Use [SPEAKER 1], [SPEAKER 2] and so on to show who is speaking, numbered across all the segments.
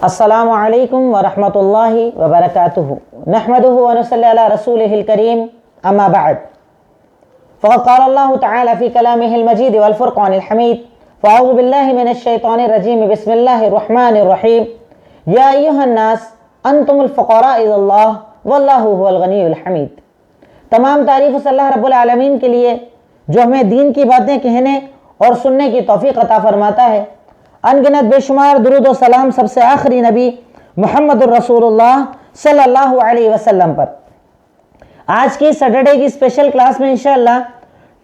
[SPEAKER 1] السلام علیکم ورحمۃ اللہ وبرکاتہ نحمدہ ونصلی علی رسولہ الکریم اما بعد فقد قال اللہ تعالی فی کلامہ المجید والفرقان الحمید فاعوذ باللہ من الشیطان الرجیم بسم اللہ الرحمن الرحیم یا ایہا الناس انتم الفقراء الی اللہ واللہ هو الغنی الحمید۔ تمام تعریف اس اللہ رب العالمین کے لیے جو ہمیں دین کی باتیں کہنے اور سننے کی توفیق عطا فرماتا ہے۔ ان گنت بے شمار درود و سلام سب سے آخری نبی محمد الرسول اللہ صلی اللہ علیہ وسلم پر۔ آج کی سیٹرڈے کی اسپیشل کلاس میں انشاءاللہ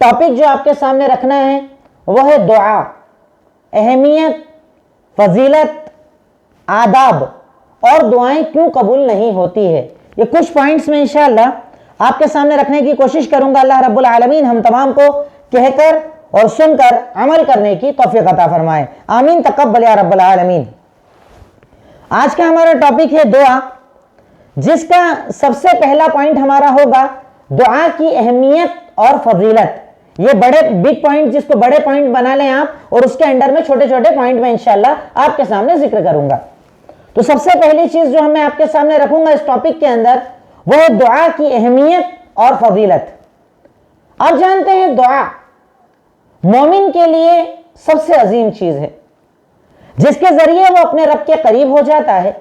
[SPEAKER 1] ٹاپک جو آپ کے سامنے رکھنا ہے وہ ہے دعا، اہمیت، فضیلت، آداب اور دعائیں کیوں قبول نہیں ہوتی ہے۔ یہ کچھ پوائنٹس میں انشاءاللہ آپ کے سامنے رکھنے کی کوشش کروں گا۔ اللہ رب العالمین ہم تمام کو کہہ کر اور سن کر عمل کرنے کی توفیق عطا فرمائے، آمین تقبل یا رب العالمین۔ آج کا ہمارا ٹاپک ہے دعا، جس کا سب سے پہلا پوائنٹ ہمارا ہوگا دعا کی اہمیت اور فضیلت۔ یہ بڑے بگ پوائنٹ، جس کو بڑے پوائنٹ بنا لیں آپ، اور اس کے انڈر میں چھوٹے چھوٹے پوائنٹ میں انشاءاللہ آپ کے سامنے ذکر کروں گا۔ تو سب سے پہلی چیز جو میں آپ کے سامنے رکھوں گا اس ٹاپک کے اندر وہ ہے دعا کی اہمیت اور فضیلت۔ آپ جانتے ہیں دعا مومن کے لیے سب سے عظیم چیز ہے، جس کے ذریعے وہ اپنے رب کے قریب ہو جاتا ہے،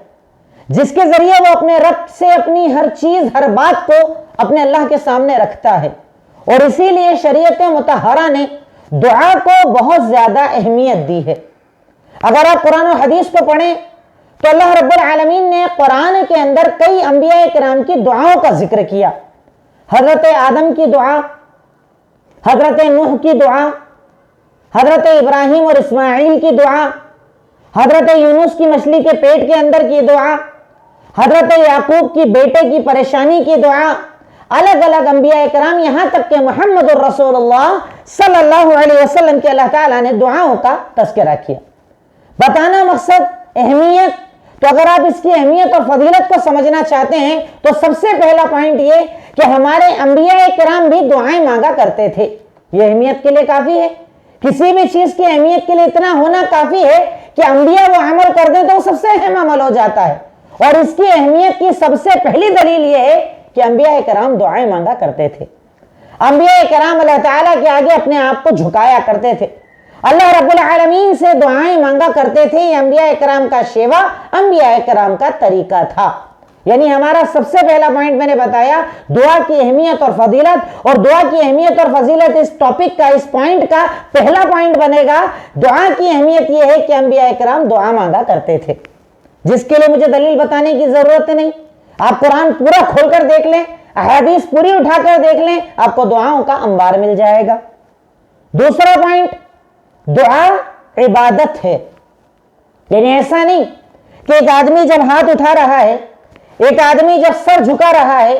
[SPEAKER 1] جس کے ذریعے وہ اپنے رب سے اپنی ہر چیز، ہر بات کو اپنے اللہ کے سامنے رکھتا ہے۔ اور اسی لیے شریعت مطہرہ نے دعا کو بہت زیادہ اہمیت دی ہے۔ اگر آپ قرآن و حدیث کو پڑھیں تو اللہ رب العالمین نے قرآن کے اندر کئی انبیاء کرام کی دعاؤں کا ذکر کیا۔ حضرت آدم کی دعا، حضرت نوح کی دعا، حضرت ابراہیم اور اسماعیل کی دعا، حضرت یونس کی مچھلی کے پیٹ کے اندر کی دعا، حضرت یعقوب کی بیٹے کی پریشانی کی دعا، الگ الگ انبیاء کرام، یہاں تک کہ محمد الرسول اللہ صلی اللہ علیہ وسلم کے اللہ تعالیٰ نے دعاؤں کا تذکرہ کیا۔ بتانا مقصد اہمیت، تو اگر آپ اس کی اہمیت اور فضیلت کو سمجھنا چاہتے ہیں تو سب سے پہلا پوائنٹ یہ کہ ہمارے انبیاء کرام بھی دعائیں مانگا کرتے تھے۔ یہ اہمیت کے لیے کافی ہے، کسی بھی چیز کی اہمیت کے لیے اتنا ہونا کافی ہے کہ انبیاء وہ عمل کر دیں تو وہ سب سے اہم عمل ہو جاتا ہے۔ اور اس کی اہمیت کی سب سے پہلی دلیل یہ ہے کہ انبیاء کرام دعائیں مانگا کرتے تھے۔ انبیاء کرام اللہ تعالیٰ کے آگے اپنے آپ کو جھکایا کرتے تھے، اللہ رب العالمین سے دعائیں مانگا کرتے تھے۔ یہ انبیاء کرام کا شیوا، انبیاء کرام کا طریقہ تھا۔ یعنی ہمارا سب سے پہلا پوائنٹ میں نے بتایا دعا کی اہمیت اور فضیلت، اور دعا کی اہمیت اور فضیلت اس ٹاپک کا، اس پوائنٹ کا پہلا پوائنٹ بنے گا۔ دعا کی اہمیت یہ ہے کہ انبیاء کرام دعا مانگا کرتے تھے، جس کے لیے مجھے دلیل بتانے کی ضرورت نہیں۔ آپ قرآن پورا کھول کر دیکھ لیں، احادیث پوری اٹھا کر دیکھ لیں، آپ کو دعاؤں کا انبار مل جائے گا۔ دوسرا پوائنٹ، دعا عبادت ہے۔ یعنی ایسا نہیں کہ ایک آدمی جب ہاتھ اٹھا رہا ہے، ایک آدمی جب سر جھکا رہا ہے،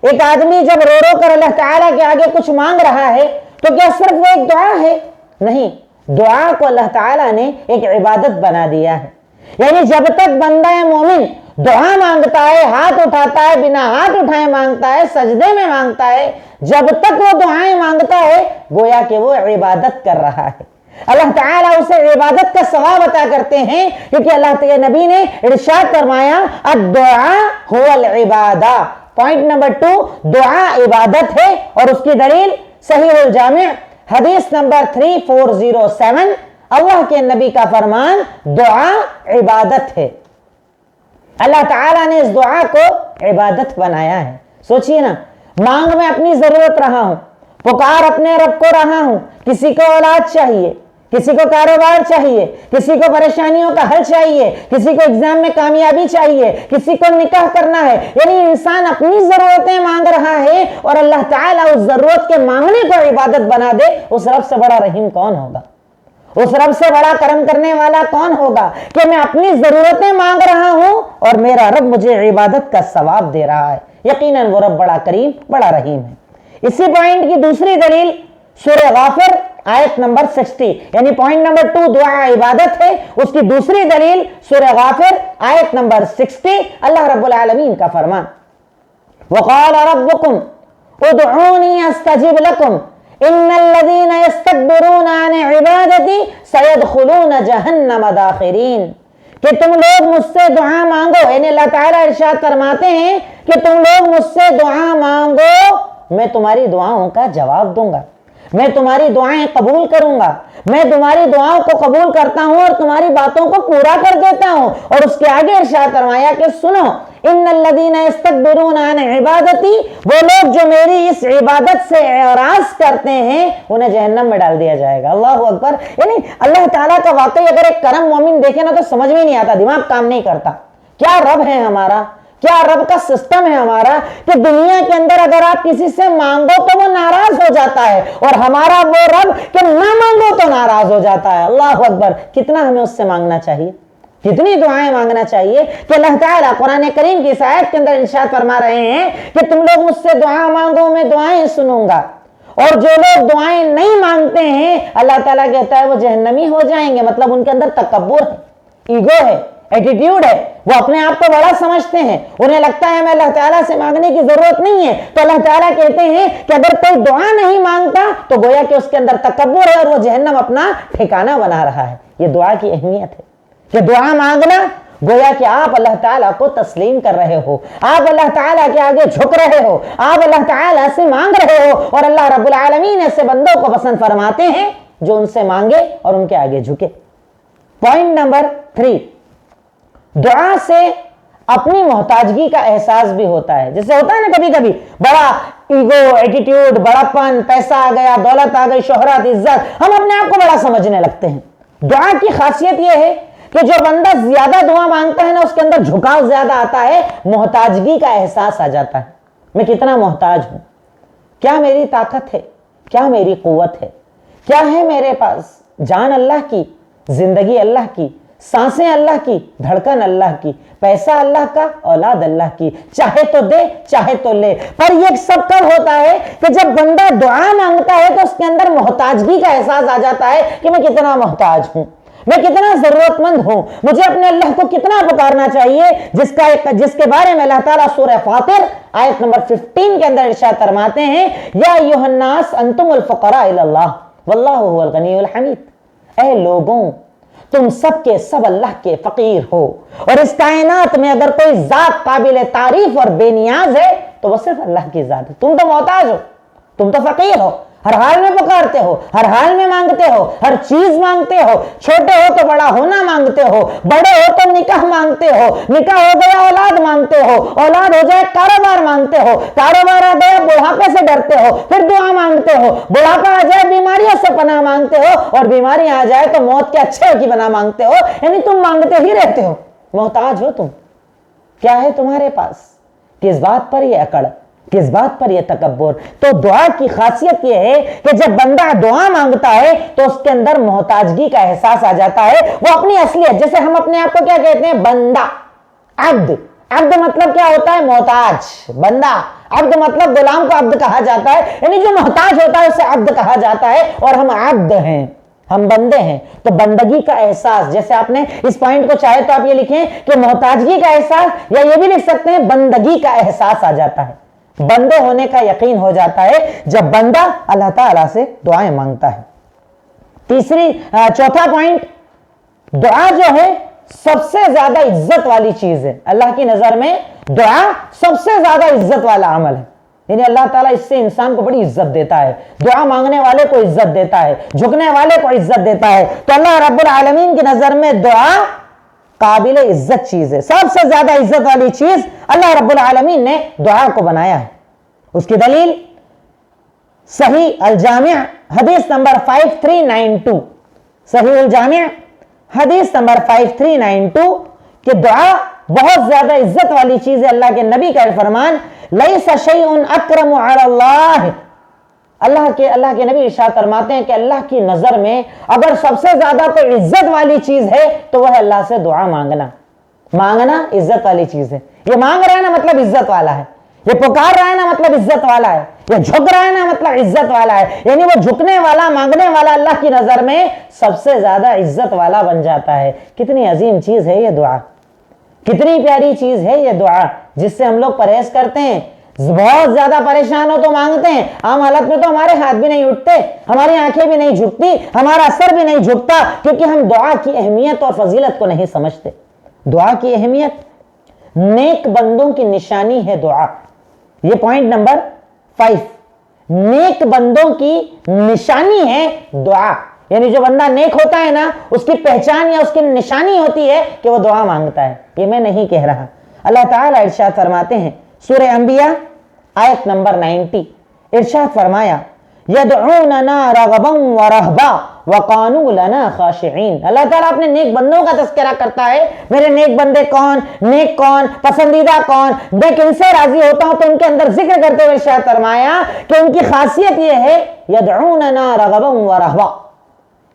[SPEAKER 1] ایک آدمی جب رو رو کر اللہ تعالیٰ کے آگے کچھ مانگ رہا ہے تو کیا صرف وہ ایک دعا ہے؟ نہیں، دعا کو اللہ تعالیٰ نے ایک عبادت بنا دیا ہے۔ یعنی جب تک بندہ مومن دعا مانگتا ہے، ہاتھ اٹھاتا ہے، بنا ہاتھ اٹھائے مانگتا ہے، سجدے میں مانگتا ہے، جب تک وہ دعائیں مانگتا ہے گویا کہ وہ عبادت کر رہا ہے۔ اللہ تعالیٰ اسے عبادت کا ثواب عطا کرتے ہیں، کیونکہ اللہ تعالیٰ نبی نے ارشاد فرمایا الدعاء هو العبادہ۔ پوائنٹ نمبر 2، دعا عبادت ہے، اور اس کی دلیل صحیح الجامع حدیث نمبر 3407، اللہ کے نبی کا فرمان دعا عبادت ہے۔ اللہ تعالیٰ نے اس دعا کو عبادت بنایا ہے۔ سوچئے نا، مانگ میں اپنی ضرورت رہا ہوں، پکار اپنے رب کو رہا ہوں، کسی کو اولاد چاہیے، کسی کو کاروبار چاہیے، کسی کو پریشانیوں کا حل چاہیے، کسی کو ایگزام میں کامیابی چاہیے، کسی کو نکاح کرنا ہے۔ یعنی انسان اپنی ضرورتیں مانگ رہا ہے اور اللہ تعالیٰ اس ضرورت کے مانگنے کو عبادت بنا دے۔ اس رب سے بڑا رحیم کون ہوگا؟ اس رب سے بڑا کرم کرنے والا کون ہوگا کہ میں اپنی ضرورتیں مانگ رہا ہوں اور میرا رب مجھے عبادت کا ثواب دے رہا ہے؟ یقیناً وہ رب بڑا کریم، بڑا رحیم ہے۔ اسی پوائنٹ کی دوسری دلیل سورہ غافر آیت نمبر 60، یعنی پوائنٹ نمبر 2 دعا عبادت ہے، اس کی دوسری دلیل سورہ غافر آیت نمبر 60، اللہ رب العالمین کا فرمان وَقَالَ رَبُّكُمْ ادْعُونِي أَسْتَجِبْ لَكُمْ إِنَّ الَّذِينَ يَسْتَكْبِرُونَ عَنْ عِبَادَتِي سَيَدْخُلُونَ جَهَنَّمَ دَاخِرِينَ۔ کہ تم لوگ مجھ سے دعا مانگو، یعنی اللہ تعالیٰ ارشاد فرماتے ہیں کہ تم لوگ مجھ سے دعا مانگو، میں تمہاری دعاؤں کا جواب دوں گا، میں تمہاری دعائیں قبول کروں گا، میں تمہاری دعاؤں کو قبول کرتا ہوں اور تمہاری باتوں کو پورا کر دیتا ہوں۔ اور اس کے آگے ارشاد فرمایا کہ سنو، ان الذین یستکبرون عن عبادتی، وہ لوگ جو میری اس عبادت سے اعراض کرتے ہیں انہیں جہنم میں ڈال دیا جائے گا۔ اللہ اکبر۔ یعنی اللہ تعالیٰ کا واقعی اگر ایک کرم مومن دیکھے نا تو سمجھ میں نہیں آتا، دماغ کام نہیں کرتا۔ کیا رب ہے ہمارا، کیا رب کا سسٹم ہے ہمارا کہ دنیا کے اندر اگر آپ کسی سے مانگو تو وہ ناراض ہو جاتا ہے، اور ہمارا وہ رب کہ نہ مانگو تو ناراض ہو جاتا ہے۔ اللہ اکبر۔ کتنا ہمیں اس سے مانگنا چاہیے، کتنی دعائیں مانگنا چاہیے کہ اللہ تعالیٰ قرآن کریم کی اس آیت کے اندر ارشاد فرما رہے ہیں کہ تم لوگ مجھ سے دعا مانگو، میں دعائیں سنوں گا، اور جو لوگ دعائیں نہیں مانگتے ہیں اللہ تعالیٰ کہتا ہے وہ جہنمی ہو جائیں گے۔ مطلب ان کے اندر تکبر ہے، ایگو ہے، ایٹیٹیوڈ ہے، وہ اپنے آپ کو بڑا سمجھتے ہیں، انہیں لگتا ہے ہمیں اللہ تعالیٰ سے مانگنے کی ضرورت نہیں ہے۔ تو اللہ تعالیٰ کہتے ہیں کہ اگر کوئی دعا نہیں مانگتا تو گویا کہ اس کے اندر تکبر ہے اور وہ جہنم اپنا ٹھکانہ بنا رہا ہے۔ یہ دعا کی اہمیت ہے کہ دعا مانگنا گویا کہ آپ اللہ تعالیٰ کو تسلیم کر رہے ہو، آپ اللہ تعالیٰ کے آگے جھک رہے ہو، آپ اللہ تعالیٰ سے مانگ رہے ہو، اور اللہ رب العالمین ایسے بندوں کو پسند فرماتے ہیں جو ان سے مانگے اور ان کے آگے جھکے۔ پوائنٹ نمبر 3، دعا سے اپنی محتاجگی کا احساس بھی ہوتا ہے۔ جیسے ہوتا ہے نا کبھی کبھی بڑا ایگو، ایٹیٹیوڈ، بڑا پن، پیسہ آ گیا، دولت آ گئی، شہرت، عزت، ہم اپنے آپ کو بڑا سمجھنے لگتے ہیں۔ دعا کی خاصیت یہ ہے کہ جو بندہ زیادہ دعا مانگتا ہے نا اس کے اندر جھکاؤ زیادہ آتا ہے، محتاجگی کا احساس آ جاتا ہے۔ میں کتنا محتاج ہوں، کیا میری طاقت ہے، کیا میری قوت ہے، کیا ہے میرے پاس؟ جان اللہ کی، زندگی اللہ کی، سانسیں اللہ کی، دھڑکن اللہ کی، پیسہ اللہ کا، اولاد اللہ کی، چاہے تو دے چاہے تو لے۔ پر یہ سب کب ہوتا ہے کہ جب بندہ دعا مانگتا ہے تو اس کے اندر محتاجگی کا احساس آ جاتا ہے کہ میں کتنا محتاج ہوں، میں کتنا ضرورت مند ہوں، مجھے اپنے اللہ کو کتنا پکارنا چاہیے، جس کے بارے میں اللہ تعالیٰ سورہ فاطر آیت نمبر 15 کے اندر ارشاد فرماتے ہیں، یا ایھا الناس انتم الفقراء الی اللہ واللہ هو الغنی الحمید۔ اے لوگوں، تم سب کے سب اللہ کے فقیر ہو، اور اس کائنات میں اگر کوئی ذات قابل تعریف اور بے نیاز ہے تو وہ صرف اللہ کی ذات ہے۔ تم تو محتاج ہو، تم تو فقیر ہو، ہر حال میں پکارتے ہو، ہر حال میں مانگتے ہو، ہر چیز مانگتے ہو، چھوٹے ہو تو بڑا ہونا مانگتے ہو، بڑے ہو تو نکاح مانگتے ہو، نکاح ہو گیا اولاد مانگتے ہو، اولاد ہو جائے کاروبار مانگتے ہو، کاروبار آ گیا بڑھاپے سے ڈرتے ہو، پھر دعا مانگتے ہو، بڑھاپا آ جائے بیماریوں سے پناہ مانگتے ہو، اور بیماری آ جائے تو موت کے اچھے کی پناہ مانگتے ہو۔ یعنی تم مانگتے ہی رہتے ہو، محتاج ہو تم۔ کیا ہے تمہارے پاس؟ کس بات پر یہ اکڑ، کس بات پر یہ تکبر؟ تو دعا کی خاصیت یہ ہے کہ جب بندہ دعا مانگتا ہے تو اس کے اندر محتاجگی کا احساس آ جاتا ہے، وہ اپنی اصلیت، جیسے ہم اپنے آپ کو کیا کہتے ہیں؟ بندہ، عبد۔ عبد مطلب کیا ہوتا ہے؟ محتاج۔ بندہ، عبد مطلب غلام کو عبد کہا جاتا ہے، یعنی جو محتاج ہوتا ہے اسے عبد کہا جاتا ہے، اور ہم عبد ہیں، ہم بندے ہیں۔ تو بندگی کا احساس، جیسے آپ نے اس پوائنٹ کو چاہے تو آپ یہ لکھیں کہ محتاجگی کا احساس، یا یہ بھی لکھ سکتے ہیں بندگی کا احساس آ جاتا ہے، بندے ہونے کا یقین ہو جاتا ہے جب بندہ اللہ تعالیٰ سے دعائیں مانگتا ہے۔ چوتھا پوائنٹ، دعا جو ہے سب سے زیادہ عزت والی چیز ہے۔ اللہ کی نظر میں دعا سب سے زیادہ عزت والا عمل ہے، یعنی اللہ تعالیٰ اس سے انسان کو بڑی عزت دیتا ہے، دعا مانگنے والے کو عزت دیتا ہے، جھکنے والے کو عزت دیتا ہے۔ تو اللہ رب العالمین کی نظر میں دعا قابل عزت چیز ہے، سب سے زیادہ عزت والی چیز اللہ رب العالمین نے دعا کو بنایا ہے۔ اس کی دلیل صحیح الجامع حدیث نمبر 5392، صحیح الجامع حدیث نمبر 5392 کہ دعا بہت زیادہ عزت والی چیز ہے۔ اللہ کے نبی کا فرمان، لیس شیء اکرم علی اللہ، اللہ کے نبی ارشاد فرماتے ہیں کہ اللہ کی نظر میں اگر سب سے زیادہ کوئی عزت والی چیز ہے تو وہ ہے اللہ سے دعا مانگنا۔ مانگنا عزت والی چیز ہے، یہ مانگ رہا ہے نا مطلب عزت والا ہے، یہ پکار رہا ہے نا مطلب عزت والا ہے، یہ جھک رہا ہے نا مطلب عزت والا ہے، یعنی وہ جھکنے والا، مانگنے والا اللہ کی نظر میں سب سے زیادہ عزت والا بن جاتا ہے۔ کتنی عظیم چیز ہے یہ دعا، کتنی پیاری چیز ہے یہ دعا، جس سے ہم لوگ پرہیز کرتے ہیں۔ بہت زیادہ پریشان ہو تو مانگتے ہیں، عام حالت میں تو ہمارے ہاتھ بھی نہیں اٹھتے، ہماری آنکھیں بھی نہیں جھکتی، ہمارا سر بھی نہیں جھکتا، کیونکہ ہم دعا کی اہمیت اور فضیلت کو نہیں سمجھتے۔ دعا کی اہمیت، نیک بندوں کی نشانی ہے دعا. یہ پوائنٹ نمبر 5. نیک بندوں کی نشانی ہے دعا. یعنی جو بندہ نیک ہوتا ہے نا، اس کی پہچان یا اس کی نشانی ہوتی ہے کہ وہ دعا مانگتا ہے. یہ میں نہیں کہہ رہا. اللہ تعالیٰ ارشاد فرماتے ہیں سورہ انبیاء آیت نمبر 90. ارشاد فرمایا یدعوننا رغبا ورہبا وقانوا لنا خاشعین. اللہ تعالیٰ اپنے نیک بندوں کا تذکرہ کرتا ہے. میرے نیک بندے کون، نیک کون، پسندیدہ کون، میں کن سے راضی ہوتا ہوں. تو ان کے اندر ذکر کرتے ہوئے ارشاد فرمایا کہ ان کی خاصیت یہ ہے یدعوننا رغبا ورہبا.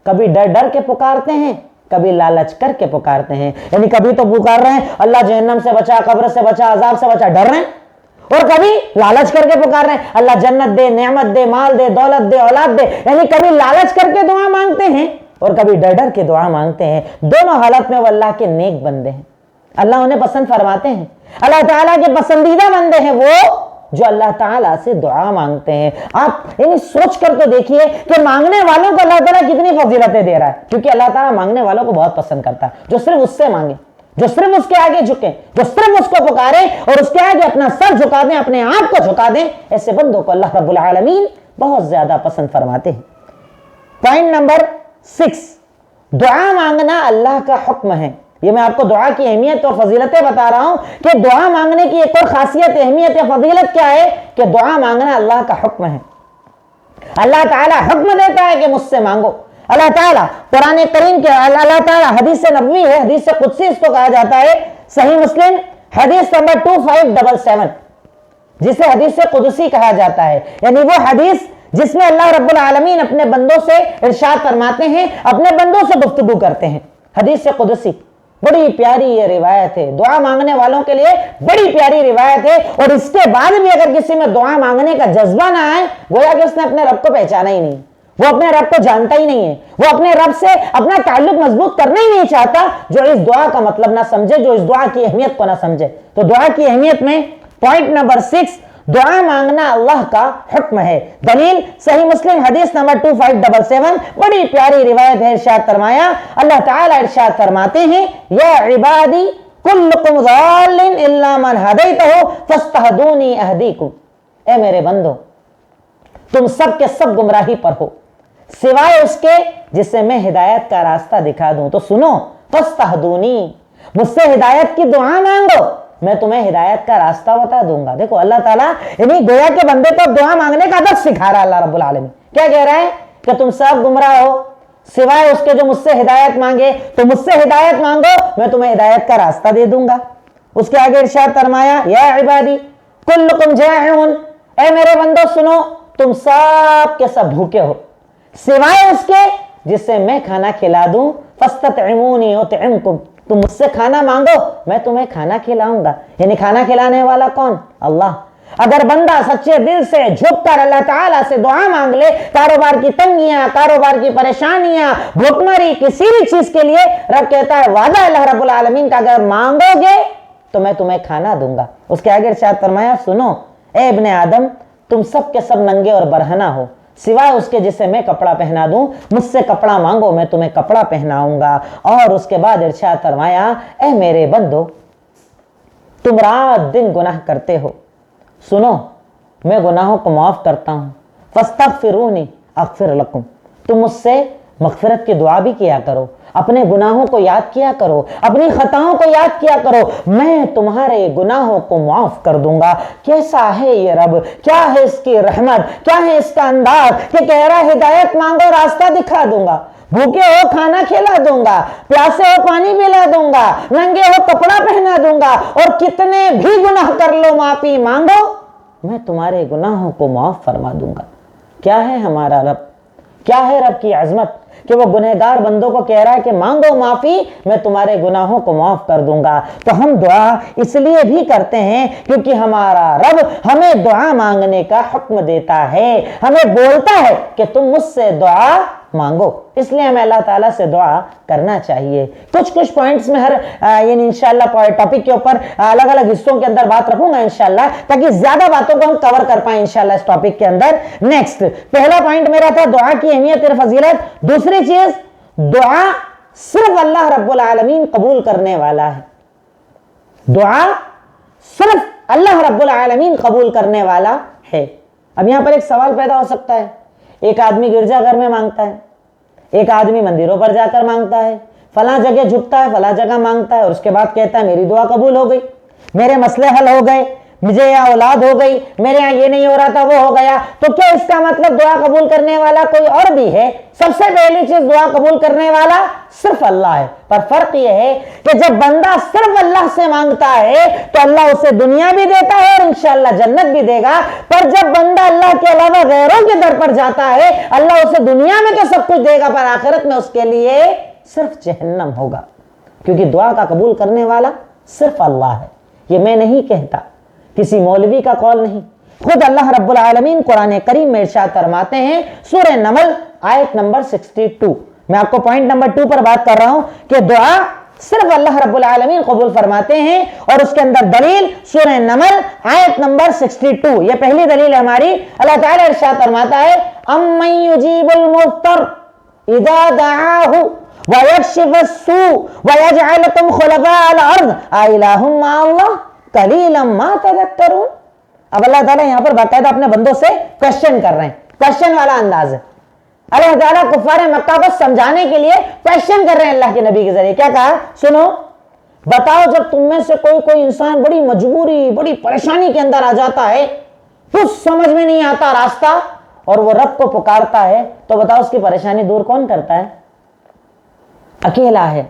[SPEAKER 1] کبھی ڈر ڈر کے پکارتے ہیں، کبھی لالچ کر کے پکارتے ہیں. یعنی کبھی تو پکار رہے ہیں اللہ جہنم سے بچا، قبر سے بچا، عذاب سے بچا، ڈر رہے ہیں. اور کبھی لالچ کر کے پکار رہے ہیں اللہ جنت دے، نعمت دے، مال دے، دولت دے، اولاد دے. یعنی کبھی لالچ کر کے دعا مانگتے ہیں اور کبھی ڈر ڈر کے دعا مانگتے ہیں. دونوں حالت میں وہ اللہ کے نیک بندے ہیں. اللہ انہیں پسند فرماتے ہیں. اللہ تعالیٰ کے پسندیدہ بندے ہیں وہ جو اللہ تعالیٰ سے دعا مانگتے ہیں. آپ یعنی سوچ کر تو دیکھیے کہ مانگنے والوں کو اللہ تعالیٰ کتنی فضیلتیں دے رہا ہے. کیونکہ اللہ تعالیٰ مانگنے والوں کو بہت پسند کرتا ہے. جو صرف اس سے مانگے، جو صرف اس کے آگے جھکیں، جو صرف اس کو پکارے اور اس کے آگے اپنا سر جھکا دیں، اپنے آپ کو جھکا دیں، ایسے بندوں کو اللہ رب العالمین بہت زیادہ پسند فرماتے ہیں. Point number 6. دعا مانگنا اللہ کا حکم ہے. یہ میں آپ کو دعا کی اہمیت اور فضیلتیں بتا رہا ہوں کہ دعا مانگنے کی ایک اور خاصیت، اہمیت یا فضیلت کیا ہے کہ دعا مانگنا اللہ کا حکم ہے. اللہ تعالیٰ حکم دیتا ہے کہ مجھ سے مانگو. اللہ تعالیٰ قرآن کریم کے اللہ تعالیٰ حدیث نبوی ہے، حدیث قدسی اس کو کہا جاتا ہے. صحیح مسلم حدیث نمبر 2577 جسے حدیث قدسی کہا جاتا ہے. یعنی وہ حدیث جس میں اللہ رب العالمین اپنے بندوں سے ارشاد فرماتے ہیں، اپنے بندوں سے گفتگو کرتے ہیں. حدیث قدسی بڑی پیاری یہ روایت ہے. دعا مانگنے والوں کے لیے بڑی پیاری روایت ہے. اور اس کے بعد بھی اگر کسی میں دعا مانگنے کا جذبہ نہ آئے، گویا کہ اس نے اپنے رب کو پہچانا ہی نہیں، وہ اپنے رب کو جانتا ہی نہیں ہے، وہ اپنے رب سے اپنا تعلق مضبوط کرنا ہی نہیں چاہتا. جو اس دعا کا مطلب نہ سمجھے، جو اس دعا کی اہمیت کو نہ سمجھے. تو دعا کی اہمیت میں پوائنٹ نمبر 6، دعا مانگنا اللہ کا حکم ہے. دلیل صحیح مسلم حدیث نمبر 2577 بڑی پیاری روایت ہے. ارشاد فرمایا، اللہ تعالیٰ ارشاد فرماتے ہیں یا عبادی کلکم ضال الا من ہدیتہ فاستہدونی اہدیکم. اے میرے بندو، تم سب کے سب گمراہی پر ہو سوائے اس کے جسے میں ہدایت کا راستہ دکھا دوں. تو سنو، فاستہدونی، مجھ سے ہدایت کی دعا مانگو، میں تمہیں ہدایت کا راستہ بتا دوں گا. دیکھو اللہ تعالیٰ یعنی گویا کے بندے کو دعا مانگنے کا ادب سکھا رہا ہے. اللہ رب العالمین کیا کہہ رہا ہے کہ تم سب گمراہ ہو سوائے اس کے جو مجھ سے ہدایت مانگے. تو مجھ سے ہدایت مانگو، میں تمہیں ہدایت کا راستہ دے دوں گا. اس کے آگے ارشاد فرمایا یا عبادی کلکم جائعون. اے میرے بندو سنو، تم سب کے سب بھوکے ہو سوائے اس کے جس سے میں کھانا کھلا دوں. فاستطعمونی اطعمکم. تم مجھ سے کھانا مانگو، میں تمہیں کھانا کھلاؤں گا. یعنی کھانا کھلانے والا کون؟ اللہ. اگر بندہ سچے دل سے جھک کر اللہ تعالیٰ سے دعا مانگ لے، کاروبار کی تنگیاں، کاروبار کی پریشانیاں، بھوکمری، کسی بھی چیز کے لیے رب کہتا ہے وعدہ اللہ رب العالمین کا اگر مانگو گے تو میں تمہیں کھانا دوں گا. اس کے آگے ارشاد فرمایا سنو اے ابن آدم، تم سب کے سب ننگے اور برہنہ ہو سوائے اس کے جسے میں کپڑا پہنا دوں. مجھ سے کپڑا مانگو، میں تمہیں کپڑا پہناؤں گا. اور اس کے بعد ارشاد فرمایا اے میرے بندو، تم رات دن گناہ کرتے ہو، سنو میں گناہوں کو معاف کرتا ہوں. فاستغفرونی اغفر لکم. تم مجھ سے مغفرت کی دعا بھی کیا کرو، اپنے گناہوں کو یاد کیا کرو، اپنی خطاؤں کو یاد کیا کرو، میں تمہارے گناہوں کو معاف کر دوں گا. کیسا ہے یہ رب، کیا ہے اس کی رحمت، کیا ہے اس کا انداز کہ کہہ رہا ہے ہدایت مانگو راستہ دکھا دوں گا، بھوکے ہو کھانا کھلا دوں گا، پیاسے ہو پانی پلا دوں گا، ننگے ہو کپڑا پہنا دوں گا، اور کتنے بھی گناہ کر لو معافی مانگو میں تمہارے گناہوں کو معاف فرما دوں گا. کیا ہے ہمارا رب، کیا ہے رب کی عظمت کہ وہ گنہگار بندوں کو کہہ رہا ہے کہ مانگو معافی، میں تمہارے گناہوں کو معاف کر دوں گا. تو ہم دعا اس لیے بھی کرتے ہیں کیونکہ ہمارا رب ہمیں دعا مانگنے کا حکم دیتا ہے، ہمیں بولتا ہے کہ تم مجھ سے دعا مانگو. اس لیے ہمیں اللہ تعالیٰ سے دعا کرنا چاہیے. کچھ پوائنٹس میں ہر یعنی انشاءاللہ ٹاپک کے اوپر الگ الگ حصوں کے اندر بات رکھوں گا انشاءاللہ، تاکہ زیادہ باتوں کو ہم کور کر پائیں انشاءاللہ اس ٹاپک کے اندر. نیکسٹ پہلا پوائنٹ میرا تھا دعا کی اہمیت اور فضیلت. دوسری چیز، دعا صرف اللہ رب العالمین قبول کرنے والا ہے. دعا صرف اللہ رب العالمین قبول کرنے والا ہے۔ اب یہاں پر ایک سوال پیدا ہو سکتا ہے، ایک آدمی گرجا گھر میں مانگتا ہے، ایک آدمی مندروں پر جا کر مانگتا ہے، فلاں جگہ جھکتا ہے، فلاں جگہ مانگتا ہے، اور اس کے بعد کہتا ہے میری دعا قبول ہو گئی، میرے مسئلے حل ہو گئے، مجھے یہاں اولاد ہو گئی، میرے یہاں یہ نہیں ہو رہا تھا وہ ہو گیا۔ تو کیا اس کا مطلب دعا قبول کرنے والا کوئی اور بھی ہے؟ سب سے پہلی چیز، دعا قبول کرنے والا صرف اللہ ہے۔ پر فرق یہ ہے کہ جب بندہ صرف اللہ سے مانگتا ہے تو اللہ اسے دنیا بھی دیتا ہے اور انشاءاللہ جنت بھی دے گا، پر جب بندہ اللہ کے علاوہ غیروں کے در پر جاتا ہے، اللہ اسے دنیا میں تو سب کچھ دے گا پر آخرت میں اس کے لیے صرف جہنم ہوگا، کیونکہ دعا کا قبول کرنے والا صرف اللہ ہے۔ یہ میں نہیں کہتا، کسی مولوی کا قول نہیں، خود اللہ رب العالمین قرآن کریم میں ارشاد فرماتے ہیں، سورہ نمل آیت نمبر 62۔ میں آپ کو پوائنٹ نمبر 2 پر بات کر رہا ہوں کہ دعا صرف اللہ رب العالمین قبول فرماتے ہیں، اور اس کے اندر دلیل سورہ نمل آیت نمبر 62۔ یہ پہلی دلیل ہے ہماری۔ اللہ تعالیٰ ارشاد فرماتا ہے، امن یجیب المضطر اذا دعاہ وَيَكْشِفَ السُّوءَ وَيَجْعَلَكُمْ خُلَفَاءَ الْأَرْضِ أَإِلَٰهٌ مَّعَ اللَّهِ قَلِيلًا مَّا تَذَكَّرُونَ۔ اب اللہ تعالیٰ یہاں پر باقاعدہ اپنے بندوں سے کوشچن کر رہے ہیں، کوشچن والا انداز ہے۔ اللہ تعالیٰ کفار مکہ کو سمجھانے کے لیے کوشچن کر رہے ہیں اللہ کے نبی کے ذریعے۔ کیا کہا؟ سنو، بتاؤ جب تم میں سے کوئی انسان بڑی مجبوری، بڑی پریشانی کے اندر آ جاتا ہے، کچھ سمجھ میں نہیں آتا راستہ، اور وہ رب کو پکارتا ہے، تو بتاؤ اس کی پریشانی دور کون کرتا ہے؟ اکیلا ہے،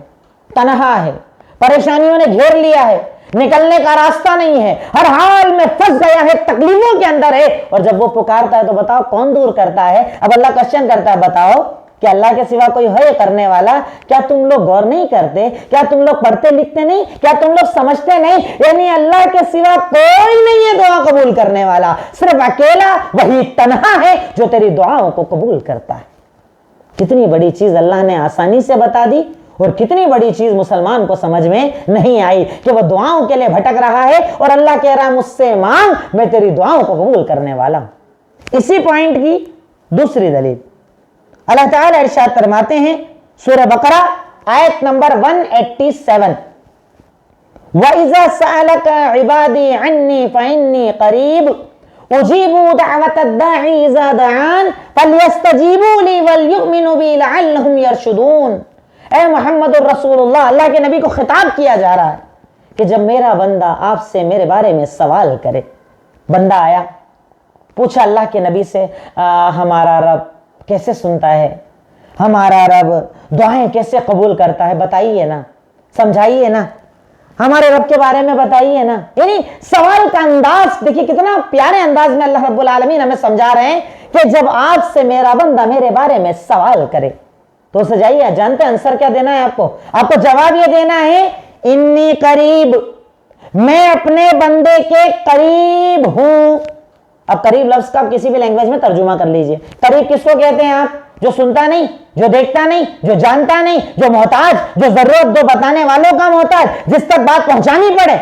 [SPEAKER 1] تنہا ہے، پریشانیوں نے گھیر لیا ہے، نکلنے کا راستہ نہیں ہے، ہر حال میں پھنس گیا ہے، تکلیفوں کے اندر ہے، اور جب وہ پکارتا ہے تو بتاؤ کون دور کرتا ہے؟ اب اللہ کوشچن کرتا ہے، بتاؤ کہ اللہ کے سوا کوئی ہے کرنے والا؟ کیا تم لوگ غور نہیں کرتے؟ کیا تم لوگ پڑھتے لکھتے نہیں؟ کیا تم لوگ سمجھتے نہیں؟ یعنی اللہ کے سوا کوئی نہیں ہے دعا قبول کرنے والا، صرف اکیلا وہی تنہا ہے جو تیری دعاؤں کو قبول کرتا ہے۔ کتنی بڑی چیز اللہ نے آسانی سے بتا دی، اور کتنی بڑی چیز مسلمان کو سمجھ میں نہیں آئی کہ وہ دعاؤں کے لیے بھٹک رہا ہے، اور اللہ کہہ رہا ہے مجھ سے مانگ، میں تیری دعاؤں کو قبول کرنے والا ہوں۔ اسی پوائنٹ کی دوسری دلیل اللہ تعالیٰ ارشاد فرماتے ہیں، سورہ بقرہ آیت نمبر 187، وَإِذَا سَأَلَكَ عِبَادِي عَنِّي فَإِنِّي قَرِيبٌ اجیب دعوت الداعی اذا دعان فلیستجیبوا لی ولیؤمنوا بی لعلہم یرشدون۔ اے محمد الرسول اللہ، اللہ کے نبی کو خطاب کیا جا رہا ہے کہ جب میرا بندہ آپ سے میرے بارے میں سوال کرے، بندہ آیا پوچھا اللہ کے نبی سے، ہمارا رب کیسے سنتا ہے، ہمارا رب دعائیں کیسے قبول کرتا ہے، بتائیے نا، سمجھائیے نا، ہمارے رب کے بارے میں بتائیے نا۔ یعنی سوال کا انداز دیکھیے کتنا پیارے انداز میں اللہ رب العالمین ہمیں سمجھا رہے ہیں کہ جب آپ سے میرا بندہ میرے بارے میں سوال کرے تو سجائیے، جانتے ہیں آنسر کیا دینا ہے آپ کو جواب یہ دینا ہے، انی قریب، میں اپنے بندے کے قریب ہوں۔ اب قریب لفظ کا کسی بھی لینگویج میں ترجمہ کر لیجئے۔ قریب کس کو کہتے ہیں آپ؟ جو سنتا نہیں، جو دیکھتا نہیں، جو جانتا نہیں، جو محتاج، جو ضرورت دو بتانے والوں کا محتاج، جس تک بات پہنچانی پڑے،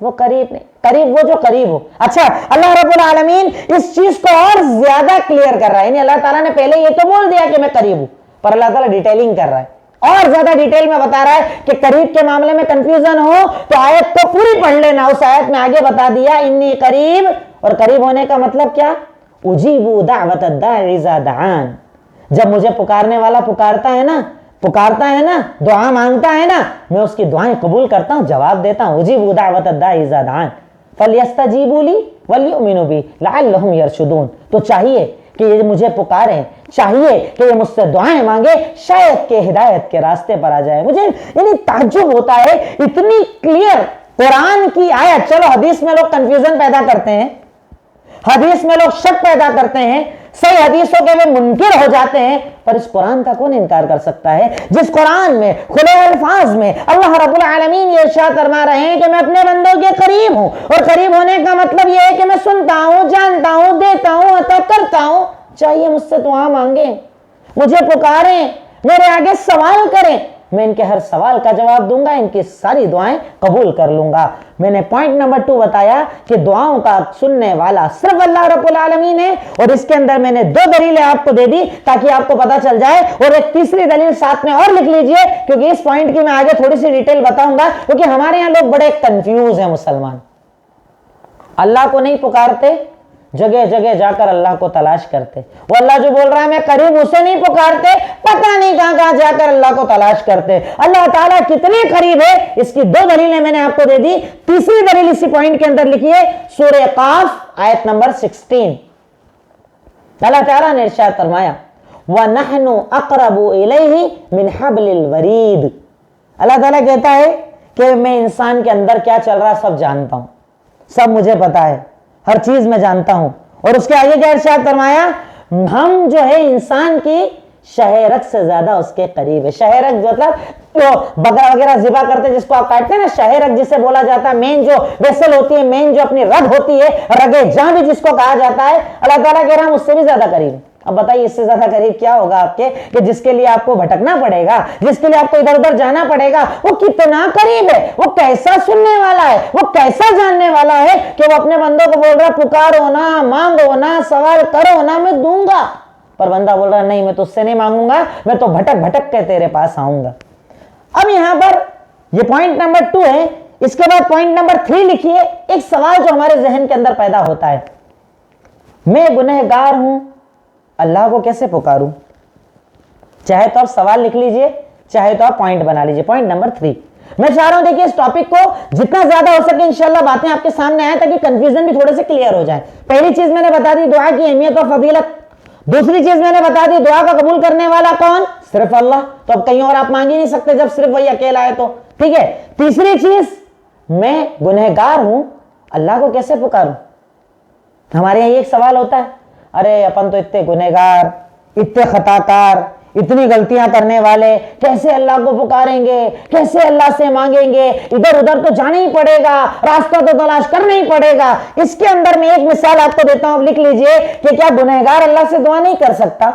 [SPEAKER 1] وہ قریب نہیں۔ قریب وہ جو قریب ہو۔ اچھا، اللہ رب العالمین اس چیز کو اور زیادہ کلیئر کر رہا ہے، یعنی اللہ تعالیٰ نے پہلے یہ تو بول دیا کہ میں قریب ہوں، پر اللہ تعالیٰ ڈیٹیلنگ کر رہا ہے، اور زیادہ ڈیٹیل میں بتا رہا ہے کہ قریب کے معاملے میں کنفیوژن ہو تو آیت کو پوری پڑھ لینا۔ اس آیت میں آگے بتا دیا انی قریب، اور قریب ہونے کا مطلب کیا؟ اجیب دعوت الداعی اذا دعان، جب مجھے پکارنے والا پکارتا ہے نا، دعا مانگتا ہے نا، میں اس کی دعائیں قبول کرتا ہوں، جواب دیتا ہوں۔ اجیب دعوت الداعی اذا دعان فلیستجیبوا لی ولیؤمنوا بی لعلہم یرشدون۔ تو چاہیے کہ یہ مجھے پکاریں، چاہیے کہ یہ مجھ سے دعائیں مانگے، شاید کہ ہدایت کے راستے پر آ جائے۔ مجھے یعنی تعجب ہوتا ہے، اتنی کلیئر قرآن کی آیت۔ چلو حدیث میں لوگ کنفیوژن پیدا کرتے ہیں، حدیث میں لوگ شک پیدا کرتے ہیں، صحیح حدیثوں کے وہ منکر ہو جاتے ہیں، پر اس قرآن کا کون انکار کر سکتا ہے جس قرآن میں کھلے الفاظ میں اللہ رب العالمین یہ ارشاد فرما رہے ہیں کہ میں اپنے بندوں کے قریب ہوں، اور قریب ہونے کا مطلب یہ ہے کہ میں سنتا ہوں، جانتا ہوں، دیتا ہوں، عطا کرتا ہوں۔ چاہیے مجھ سے دعا مانگیں، مجھے پکاریں، میرے آگے سوال کریں، میں ان کے ہر سوال کا جواب دوں گا, ان کی ساری دعائیں قبول کر لوں گا. میں نے پوائنٹ نمبر 2 بتایا کہ دعاؤں کا سننے والا صرف اللہ رب العالمین ہے, اور اس کے اندر میں نے 2 دلیلیں آپ کو دے دی تاکہ آپ کو پتا چل جائے, اور ایک تیسری دلیل ساتھ میں اور لکھ لیجئے, کیونکہ اس پوائنٹ کی میں آگے تھوڑی سی ڈیٹیل بتاؤں گا, کیونکہ ہمارے یہاں لوگ بڑے کنفیوز ہیں. مسلمان اللہ کو نہیں پکارتے, جگہ جگہ جا کر اللہ کو تلاش کرتے. وہ اللہ جو بول رہا ہے میں قریب, اسے نہیں پکارتے, پتہ نہیں کہاں کہاں جا کر اللہ کو تلاش کرتے. اللہ تعالیٰ کتنے قریب ہے اس کی 2 دلیلیں میں نے آپ کو دے دی. تیسری دلیل اسی پوائنٹ کے اندر لکھیے, سورہ قاف آیت نمبر 16. اللہ تعالیٰ نے ارشاد فرمایا وَنَحْنُ أَقْرَبُ إِلَيْهِ مِنْ حَبْلِ الْوَرِيدِ. اللہ تعالیٰ کہتا ہے کہ میں انسان کے اندر کیا چل رہا سب جانتا ہوں, سب مجھے پتا ہے, ہر چیز میں جانتا ہوں. اور اس کے آگے کیا ارشاد فرمایا, ہم جو ہے انسان کی شہرک سے زیادہ اس کے قریب ہے. شہرک مطلب جو بکرا وغیرہ ذبح کرتے جس کو آپ کاٹتے ہیں نا, شہرک جسے بولا جاتا ہے, مین جو ویسل ہوتی ہے, مین جو اپنی رگ ہوتی ہے, رگے جہاں بھی جس کو کہا جاتا ہے, اللہ تعالیٰ کہہ رہا ہم اس سے بھی زیادہ قریب. اب بتائیے اس سے زیادہ قریب کیا ہوگا آپ کے, کہ جس کے لیے آپ کو بھٹکنا پڑے گا, جس کے لیے آپ کو ادھر ادھر جانا پڑے گا, وہ کتنا قریب ہے, وہ کیسا سننے والا ہے, وہ کیسا جاننے والا ہے کہ وہ اپنے بندوں کو بول رہا پکارو نا, مانگو نا, سوال کرو نا, میں دوں گا. پر بندہ بول رہا نہیں میں تو اس سے نہیں مانگوں گا, میں تو بھٹک بھٹک کے تیرے پاس آؤں گا. اب یہاں پر یہ پوائنٹ نمبر 2 ہے. اس کے بعد پوائنٹ نمبر 3 لکھیے. ایک سوال جو ہمارے ذہن کے اندر پیدا ہوتا ہے, میں گنہگار ہوں, اللہ کو کیسے پکاروں؟ چاہے تو آپ سوال لکھ لیجئے, چاہے تو آپ پوائنٹ بنا لیجئے. پوائنٹ نمبر 3 میں چاہ رہا ہوں دیکھیے اس ٹاپک کو جتنا زیادہ ہو سکے انشاءاللہ باتیں آپ کے سامنے آئیں تاکہ کنفیوژن بھی تھوڑے سے کلیئر ہو جائے. پہلی چیز میں نے بتا دی دعا کی اہمیت و فضیلت. دوسری چیز میں نے بتا دی دعا کا قبول کرنے والا کون, صرف اللہ. تو اب کہیں اور آپ مانگ ہی نہیں سکتے جب صرف وہی اکیلا ہے تو ٹھیک ہے. تیسری چیز, میں گنہگار ہوں, اللہ کو کیسے پکاروں؟ ہمارے یہاں ایک سوال ہوتا ہے, ارے اپن تو اتنے گنہگار, اتنے خطا کار, اتنی غلطیاں کرنے والے, کیسے اللہ کو پکاریں گے, کیسے اللہ سے مانگیں گے, ادھر ادھر تو جانا ہی پڑے گا, راستہ تو تلاش کرنا ہی پڑے گا. اس کے اندر میں ایک مثال آپ کو دیتا ہوں, لکھ لیجئے کہ کیا گنہگار اللہ سے دعا نہیں کر سکتا؟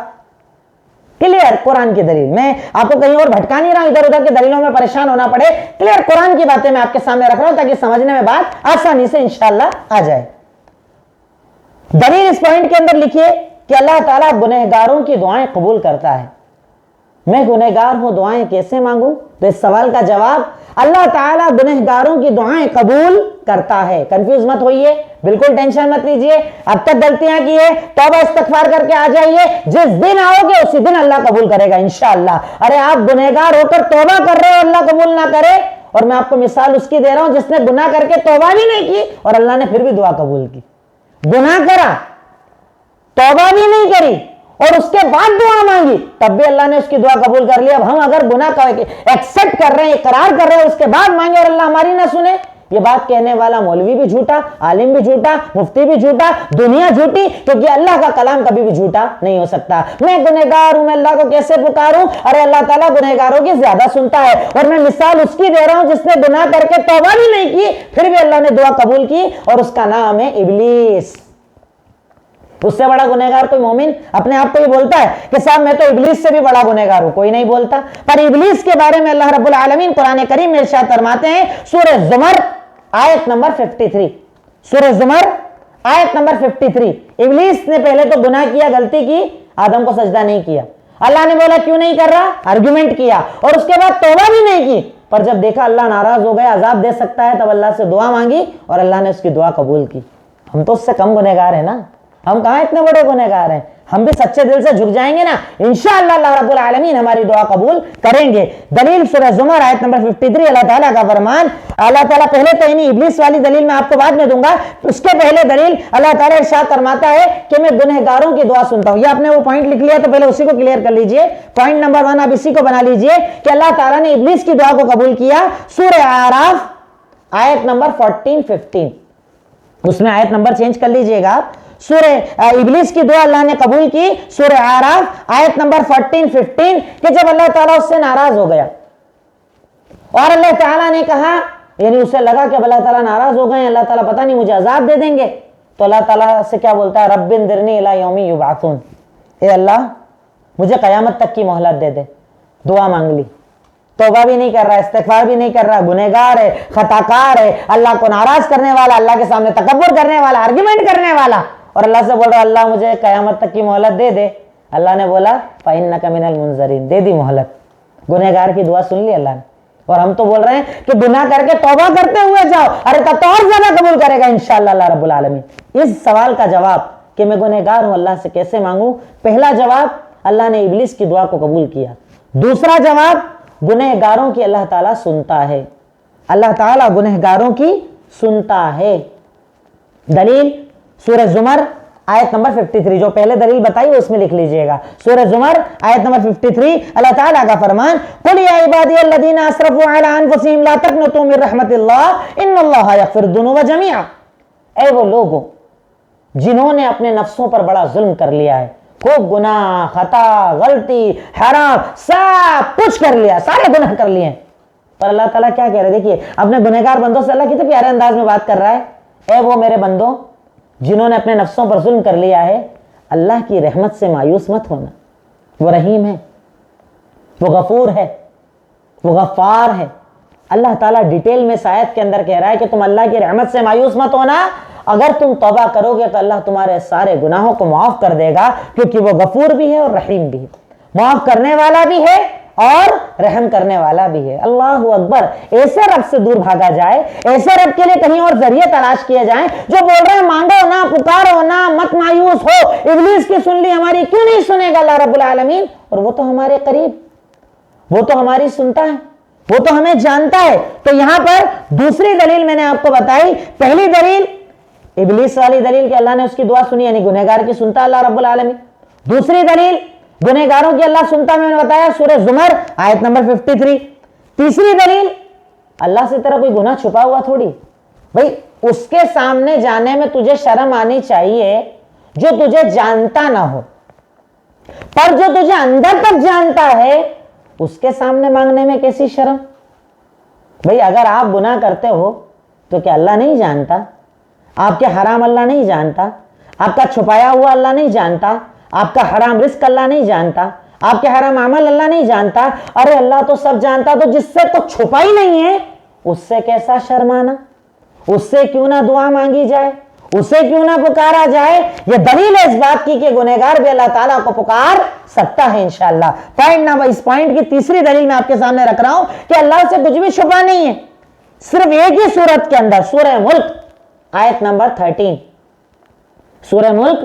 [SPEAKER 1] کلیئر قرآن کی دلیل. میں آپ کو کہیں اور بھٹکا نہیں رہا ہوں, ادھر ادھر کے دلیلوں میں پریشان ہونا پڑے. کلیئر قرآن کی باتیں میں آپ کے سامنے رکھ رہا ہوں تاکہ سمجھنے میں بات آسانی سے انشاءاللہ آ جائے. دلیل اس پوائنٹ کے اندر لکھیے کہ اللہ تعالیٰ گنہگاروں کی دعائیں قبول کرتا ہے. میں گنہگار ہوں, دعائیں کیسے مانگوں؟ تو اس سوال کا جواب, اللہ تعالیٰ گنہگاروں کی دعائیں قبول کرتا ہے. کنفیوز مت ہوئیے, بالکل ٹینشن مت لیجئے. اب تک غلطیاں کی ہے, توبہ استغفار کر کے آ جائیے, جس دن آؤ گے اسی دن اللہ قبول کرے گا انشاءاللہ. ارے آپ گنہگار ہو کر توبہ کر رہے ہو, اللہ قبول نہ کرے. اور میں آپ کو مثال اس کی دے رہا ہوں جس نے گناہ کر کے توبہ بھی نہیں کی اور اللہ نے پھر بھی دعا قبول کی. گناہ کرا, توبہ بھی نہیں کری اور اس کے بعد دعا مانگی, تب بھی اللہ نے اس کی دعا قبول کر لی. اب ہم اگر گناہ ایکسپٹ کر رہے ہیں, اقرار کر رہے ہیں, اس کے بعد مانگے اور اللہ ہماری نہ سنے, یہ بات کہنے والا مولوی بھی جھوٹا, عالم بھی جھوٹا, مفتی بھی جھوٹا, دنیا جھوٹی, کیونکہ اللہ کا کلام کبھی بھی جھوٹا نہیں ہو سکتا. میں گنہگار ہوں, میں اللہ کو کیسے پکاروں؟ ارے اللہ تعالیٰ گنہگاروں کی زیادہ سنتا ہے. اور میں مثال اس کی دے رہا ہوں جس نے گناہ کر کے توبہ بھی نہیں کی, پھر بھی اللہ نے دعا قبول کی, اور اس کا نام ہے ابلیس. اس سے بڑا گنہگار کوئی مومن اپنے آپ کو یہ بولتا ہے کہ صاحب میں تو ابلیس سے بھی بڑا گنہگار ہوں؟ کوئی نہیں بولتا. پر ابلیس کے بارے میں اللہ رب العالمین قرآن کریم میں ارشاد فرماتے ہیں, سورہ زمر آیت نمبر 53. سورہ زمر آیت نمبر 53. ابلیس نے پہلے تو گناہ کیا, غلطی کی, آدم کو سجدہ نہیں کیا. اللہ نے بولا کیوں نہیں کر رہا, آرگیومنٹ کیا, اور اس کے بعد توبہ بھی نہیں کی. پر جب دیکھا اللہ ناراض ہو گیا, عذاب دے سکتا ہے, تب اللہ سے دعا مانگی اور اللہ نے اس کی دعا قبول کی. ہم تو اس سے کم گنہگار ہیں نا, ہم کہاں اتنے بڑے گنہگار ہیں. ہم بھی سچے دل سے جھک جائیں گے نا, انشاءاللہ اللہ رب العالمین ہماری دعا قبول کریں گے. دلیل سورہ زمر آیت نمبر 53, اللہ تعالیٰ کا فرمان. اللہ تعالیٰ پہلے تو انہیں ابلیس والی دلیل میں آپ کو بعد میں دوں گا, اس کے پہلے دلیل اللہ تعالیٰ ارشاد فرماتا ہے کہ میں گنہگاروں کی دعا سنتا ہوں. یہ آپ نے وہ پوائنٹ لکھ لیا تو پہلے اسی کو کلیئر کر لیجئے. پوائنٹ نمبر 1 آپ اسی کو بنا لیجئے کہ اللہ تعالیٰ نے ابلیس کی دعا کو قبول کیا. سورہ اعراف آیت نمبر 14-15, اس میں آیت نمبر چینج کر لیجئے گا آپ. سورہ ابلیس کی دعا اللہ نے قبول کی, سورہ اعراف آیت نمبر 14-15, کہ جب اللہ تعالیٰ اس سے ناراض ہو گیا اور اللہ تعالیٰ نے کہا, یعنی اسے لگا کہ اللہ تعالیٰ ناراض ہو گئے, اللہ تعالیٰ پتہ نہیں مجھے عذاب دے دیں گے, تو اللہ تعالیٰ سے کیا بولتا ہے, رب انظرنی الی یوم یبعثون, اے اللہ مجھے قیامت تک کی مہلت دے دے. دعا مانگ لی, توبہ بھی نہیں کر رہا ہے, استغفار بھی نہیں کر رہا, گنہگار ہے, خطاکار ہے, اللہ کو ناراض کرنے والا, اللہ کے سامنے تکبر کرنے والا, آرگیومنٹ کرنے والا, اور اللہ سے بول رہا اللہ مجھے قیامت تک کی مہلت دے دے. اللہ نے بولا فَإِنَّكَ مِنَ الْمُنظَرِينَ, دے دی مہلت. گنہگار کی دعا سن لی اللہ نے. اور ہم تو بول رہے ہیں کہ گناہ کر کے توبہ کرتے ہوئے جاؤ, ارے تب تو اور زیادہ قبول کرے گا انشاءاللہ اللہ رب العالمین. اس سوال کا جواب کہ میں گنہگار ہوں اللہ سے کیسے مانگوں, پہلا جواب اللہ نے ابلیس کی دعا کو قبول کیا. دوسرا جواب گنہگاروں کی اللہ تعالیٰ سنتا ہے, اللہ تعالیٰ گنہگاروں کی سنتا ہے. دلیل سورہ زمر آیت نمبر 53, جو پہلے دلیل بتائی اس میں لکھ لیجئے گا. سورہ زمر آیت نمبر 53, اللہ تعالیٰ کا فرمان قُلْ يَا عِبَادِيَ الَّذِينَ أَسْرَفُوا عَلَىٰ أَنفُسِهِمْ لَا تَقْنَطُوا مِن رَحْمَةِ اللَّهِ إِنَّ اللَّهَ يَغْفِرُ الذُّنُوبَ جَمِيعًا. اے وہ لوگوں جنہوں نے اپنے نفسوں پر بڑا ظلم کر لیا ہے, خوب گناہ, خطا, غلطی, حرام, سب کچھ کر لیا, سارے گناہ کر لیے, پر اللہ تعالیٰ کیا کہہ رہے ہیں؟ دیکھیے اپنے گنہگار بندوں سے اللہ کتنے پیارے انداز میں بات کر رہا ہے. اے وہ میرے بندوں جنہوں نے اپنے نفسوں پر ظلم کر لیا ہے, اللہ کی رحمت سے مایوس مت ہونا. وہ رحیم ہے, وہ غفور ہے, وہ غفار ہے. اللہ تعالیٰ ڈیٹیل میں اس آیت کے اندر کہہ رہا ہے کہ تم اللہ کی رحمت سے مایوس مت ہونا. اگر تم توبہ کرو گے تو اللہ تمہارے سارے گناہوں کو معاف کر دے گا, کیونکہ وہ غفور بھی ہے اور رحیم بھی ہے, معاف کرنے والا بھی ہے اور رحم کرنے والا بھی ہے. اللہ اکبر. ایسے رب سے دور بھاگا جائے, ایسے رب کے لیے کہیں اور ذریعے تلاش کیے جائیں جو بول رہے ہیں مانگو نہ, پکارو نہ, مت مایوس ہو. ابلیس کی سن لی, ہماری کیوں نہیں سنے گا اللہ رب العالمین؟ اور وہ تو ہمارے قریب, وہ تو ہماری سنتا ہے, وہ تو ہمیں جانتا ہے. تو یہاں پر دوسری دلیل میں نے آپ کو بتائی. پہلی دلیل ابلیس والی دلیل کہ اللہ نے اس کی دعا سنی, یعنی گنہگار کی سنتا اللہ رب العالمین. دوسری دلیل گنہگاروں کی اللہ سنتا, میں نے بتایا سورہ زمر آیت نمبر 53. تیسری دلیل اللہ سے تیرا کوئی گناہ چھپا ہوا تھوڑی, بھئی اس کے سامنے جانے میں تجھے شرم آنی چاہیے جو تجھے جانتا نہ ہو, پر جو تجھے اندر تک جانتا ہے اس کے سامنے مانگنے میں کیسی شرم؟ بھئی اگر آپ گناہ کرتے ہو تو کیا اللہ نہیں جانتا؟ آپ کے حرام اللہ نہیں جانتا؟ آپ کا چھپایا ہوا اللہ نہیں جانتا؟ آپ کا حرام رزق اللہ نہیں جانتا؟ آپ کے حرام عمل اللہ نہیں جانتا؟ ارے اللہ تو سب جانتا, تو جس سے تو چھپا ہی نہیں ہے اس سے کیسا شرمانا, اس سے کیوں نہ دعا مانگی جائے, اس سے کیوں نہ پکارا جائے. یہ دلیل ہے اس بات کی کہ گنہگار بھی اللہ تعالیٰ کو پکار سکتا ہے انشاءاللہ. اس پوائنٹ کی تیسری دلیل میں آپ کے سامنے رکھ رہا ہوں کہ اللہ سے کچھ بھی چھپا نہیں ہے. صرف ایک ہی سورت کے اندر, سورہ ملک آیت نمبر 13, سورہ ملک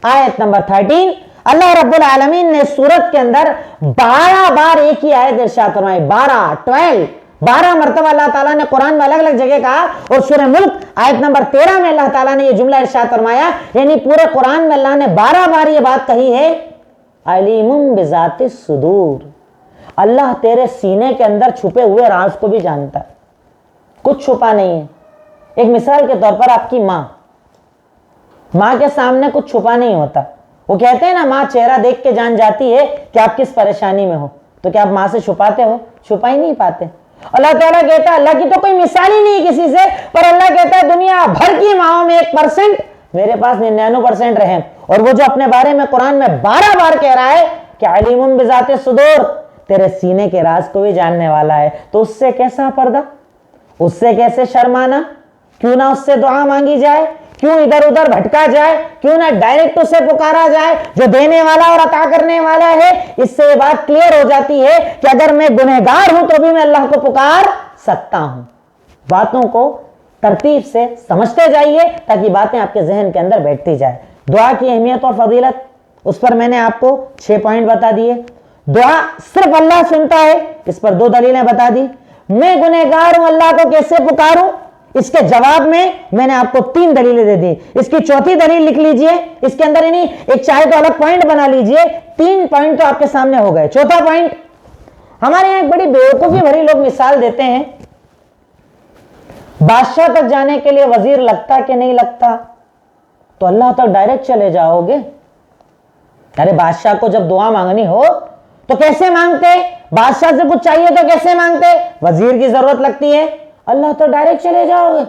[SPEAKER 1] آیت نمبر 13, اللہ رب العالمین نے سورت کے اندر 12 بار ایک ہی آیت ارشاد فرمائی. 12 مرتبہ اللہ تعالیٰ نے قرآن میں الگ الگ جگہ کہا, اور سورہ ملک آیت نمبر 13 میں اللہ تعالیٰ نے یہ جملہ ارشاد فرمایا. یعنی پورے قرآن میں اللہ نے 12 بار یہ بات کہی ہے, علیم بذات الصدور, اللہ تیرے سینے کے اندر چھپے ہوئے راز کو بھی جانتا ہے, کچھ چھپا نہیں ہے. ایک مثال کے طور پر آپ کی ماں کے سامنے کچھ چھپا نہیں ہوتا. وہ کہتے ہیں نا ماں چہرہ دیکھ کے جان جاتی ہے کہ آپ کس پریشانی میں ہو, تو کیا آپ ماں سے چھپاتے ہو؟ چھپا ہی نہیں پاتے. اللہ تعالیٰ کہتا ہے, اللہ کی تو کوئی مثال ہی نہیں کسی سے, پر اللہ کہتا ہے دنیا بھر کی ماؤں میں 1%, میرے پاس 99% رحم. اور وہ جو اپنے بارے میں قرآن میں 12 بار کہہ رہا ہے کہ علیم بذات الصدور, تیرے سینے کے راز کو بھی جاننے والا ہے, تو اس سے کیسا پردہ, اس سے کیسے شرمانا؟ کیوں نہ اس سے دعا مانگی جائے, کیوں ادھر ادھر بھٹکا جائے, کیوں نہ ڈائریکٹ اسے پکارا جائے جو دینے والا اور عطا کرنے والا ہے. اس سے یہ بات کلیئر ہو جاتی ہے کہ اگر میں گنہگار ہوں تو بھی میں اللہ کو پکار سکتا ہوں. باتوں کو ترتیب سے سمجھتے جائیے تاکہ باتیں آپ کے ذہن کے اندر بیٹھتی جائے. دعا کی اہمیت اور فضیلت, اس پر میں نے آپ کو 6 پوائنٹ بتا دیے. دعا صرف اللہ سنتا ہے, اس پر 2 دلیلیں بتا دی. میں گنہگار ہوں, اللہ کو کیسے پکاروں, اس کے جواب میں نے آپ کو 3 دلیلیں دے دی. اس کی چوتھی دلیل لکھ لیجئے, اس کے اندر یعنی ایک چاہے تو الگ پوائنٹ بنا لیجئے. 3 پوائنٹ تو آپ کے سامنے ہو گئے. چوتھا پوائنٹ, ہمارے یہاں ایک بڑی بیوقوفی بھری لوگ مثال دیتے ہیں, بادشاہ تک جانے کے لیے وزیر لگتا کہ نہیں لگتا, تو اللہ تک ڈائریکٹ چلے جاؤ گے. ارے بادشاہ کو جب دعا مانگنی ہو تو کیسے مانگتے, بادشاہ سے کچھ چاہیے تو کیسے مانگتے, وزیر کی ضرورت لگتی ہے, اللہ تو ڈائریکٹ چلے جاؤ گے.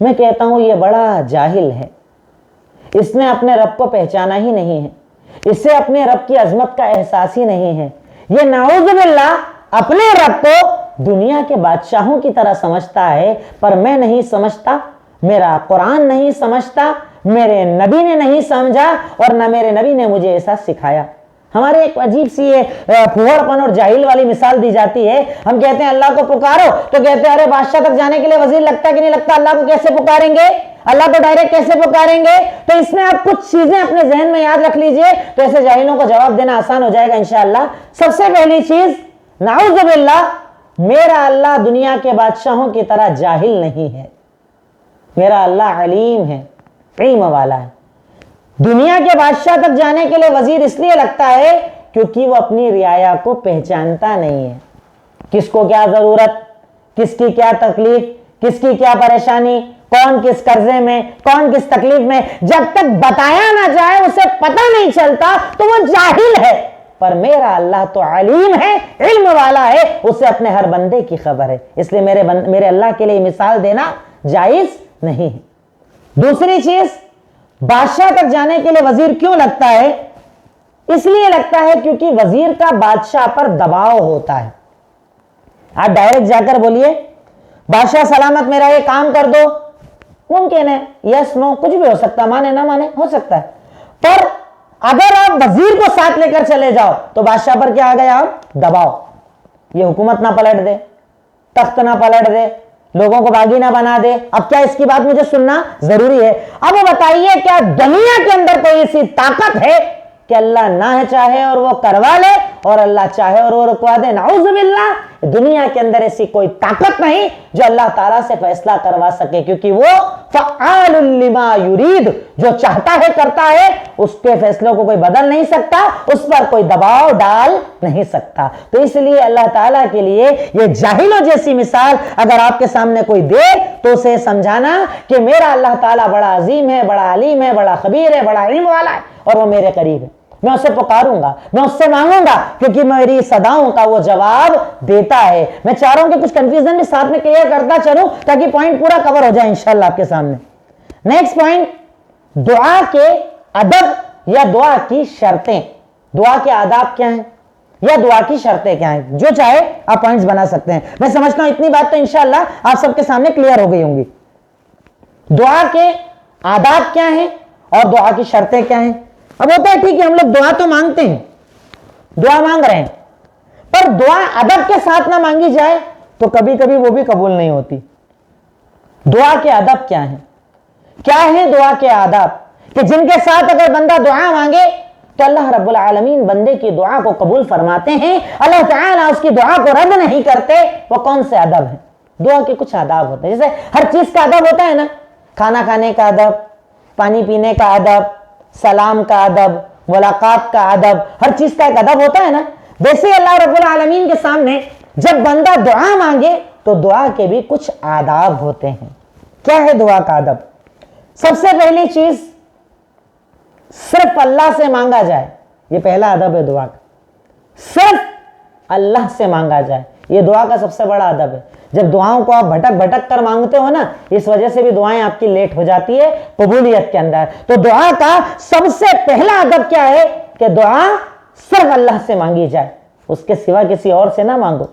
[SPEAKER 1] میں کہتا ہوں یہ بڑا جاہل ہے, اس نے اپنے رب کو پہچانا ہی نہیں ہے, اسے اپنے رب کی عظمت کا احساس ہی نہیں ہے. یہ نعوذ باللہ اپنے رب کو دنیا کے بادشاہوں کی طرح سمجھتا ہے، پر میں نہیں سمجھتا، میرا قرآن نہیں سمجھتا، میرے نبی نے نہیں سمجھا، اور نہ میرے نبی نے مجھے ایسا سکھایا۔ ہمارے ایک عجیب سی پھوڑ پن اور جاہل والی مثال دی جاتی ہے۔ ہم کہتے ہیں اللہ کو پکارو تو کہتے ہیں ارے بادشاہ تک جانے کے لیے وزیر لگتا ہے کہ نہیں لگتا، اللہ کو کیسے پکاریں گے، اللہ کو ڈائریکٹ کیسے پکاریں گے؟ تو اس میں آپ کچھ چیزیں اپنے ذہن میں یاد رکھ لیجئے تو ایسے جاہلوں کو جواب دینا آسان ہو جائے گا انشاءاللہ۔ سب سے پہلی چیز، نعوذ باللہ، میرا اللہ دنیا کے بادشاہوں کی طرح جاہل نہیں ہے، میرا اللہ علیم ہے، علم والا ہے۔ دنیا کے بادشاہ تک جانے کے لیے وزیر اس لیے لگتا ہے کیونکہ وہ اپنی رعایا کو پہچانتا نہیں ہے، کس کو کیا ضرورت، کس کی کیا تکلیف، کس کی کیا پریشانی، کون کس قرضے میں، کون کس تکلیف میں، جب تک بتایا نہ جائے اسے پتہ نہیں چلتا تو وہ جاہل ہے۔ پر میرا اللہ تو علیم ہے، علم والا ہے، اسے اپنے ہر بندے کی خبر ہے، اس لیے میرے اللہ کے لیے مثال دینا جائز نہیں ہے۔ دوسری چیز، بادشاہ تک جانے کے لیے وزیر کیوں لگتا ہے؟ اس لیے لگتا ہے کیونکہ وزیر کا بادشاہ پر دباؤ ہوتا ہے۔ آپ ڈائریکٹ جا کر بولیے بادشاہ سلامت میرا یہ کام کر دو، ممکن ہے یس نو کچھ بھی ہو سکتا ہے، مانے نہ مانے ہو سکتا ہے، پر اگر آپ وزیر کو ساتھ لے کر چلے جاؤ تو بادشاہ پر کیا آ گیا؟ آپ دباؤ، یہ حکومت نہ پلٹ دے، تخت نہ پلٹ دے، لوگوں کو باغی نہ بنا دے، اب کیا اس کی بات مجھے سننا ضروری ہے؟ اب بتائیے کیا دنیا کے اندر کوئی ایسی طاقت ہے کہ اللہ نہ چاہے اور وہ کروا لے اور اللہ چاہے اور وہ رکوا دے؟ نعوذ باللہ، دنیا کے اندر ایسی کوئی طاقت نہیں جو اللہ تعالیٰ سے فیصلہ کروا سکے، کیونکہ وہ فعال لما یرید، جو چاہتا ہے کرتا ہے، اس کے فیصلوں کو کوئی بدل نہیں سکتا، اس پر کوئی دباؤ ڈال نہیں سکتا۔ تو اس لیے اللہ تعالیٰ کے لیے یہ جاہلوں جیسی مثال اگر آپ کے سامنے کوئی دے تو اسے سمجھانا کہ میرا اللہ تعالیٰ بڑا عظیم ہے، بڑا علیم ہے، بڑا خبیر ہے، بڑا علم والا ہے، اور وہ میرے قریب ہے، میں اسے پکاروں گا، میں اس سے مانگوں گا، کیونکہ میری صداؤں کا وہ جواب دیتا ہے۔ میں چاہ رہا ہوں کہ کچھ کنفیوژن بھی ساتھ میں کلیئر کرتا چلوں تاکہ پوائنٹ پورا کور ہو جائے انشاءاللہ آپ کے سامنے۔ نیکسٹ پوائنٹ، دعا کے ادب یا دعا کی شرطیں۔ دعا کے آداب کیا ہیں یا دعا کی شرطیں کیا ہیں؟ جو چاہے آپ پوائنٹس بنا سکتے ہیں۔ میں سمجھتا ہوں اتنی بات تو انشاءاللہ آپ سب کے سامنے کلیئر ہو گئی ہوں گی۔ دعا کے آداب کیا ہیں اور دعا کی شرطیں کیا ہیں؟ اب ہوتا ہے ٹھیک ہے ہم لوگ دعا تو مانگتے ہیں، دعا مانگ رہے ہیں، پر دعا ادب کے ساتھ نہ مانگی جائے تو کبھی کبھی وہ بھی قبول نہیں ہوتی۔ دعا کے ادب کیا ہیں؟ کیا ہے دعا کے آداب کہ جن کے ساتھ اگر بندہ دعا مانگے تو اللہ رب العالمین بندے کی دعا کو قبول فرماتے ہیں، اللہ تعالیٰ اس کی دعا کو رد نہیں کرتے؟ وہ کون سے ادب ہیں؟ دعا کے کچھ آداب ہوتے ہیں، جیسے ہر چیز کا ادب ہوتا ہے نا، کھانا کھانے کا ادب، پانی پینے کا ادب، سلام کا ادب، ملاقات کا ادب، ہر چیز کا ایک ادب ہوتا ہے نا۔ ویسے اللہ رب العالمین کے سامنے جب بندہ دعا مانگے تو دعا کے بھی کچھ آداب ہوتے ہیں۔ کیا ہے دعا کا ادب؟ سب سے پہلی چیز، صرف اللہ سے مانگا جائے، یہ پہلا ادب ہے دعا کا، صرف اللہ سے مانگا جائے، یہ دعا کا سب سے بڑا ادب ہے۔ جب دعاؤں کو آپ بھٹک بھٹک کر مانگتے ہو نا، اس وجہ سے بھی دعائیں آپ کی لیٹ ہو جاتی ہے قبولیت کے اندر۔ تو دعا کا سب سے پہلا ادب کیا ہے کہ دعا صرف اللہ سے مانگی جائے، اس کے سوا کسی اور سے نہ مانگو،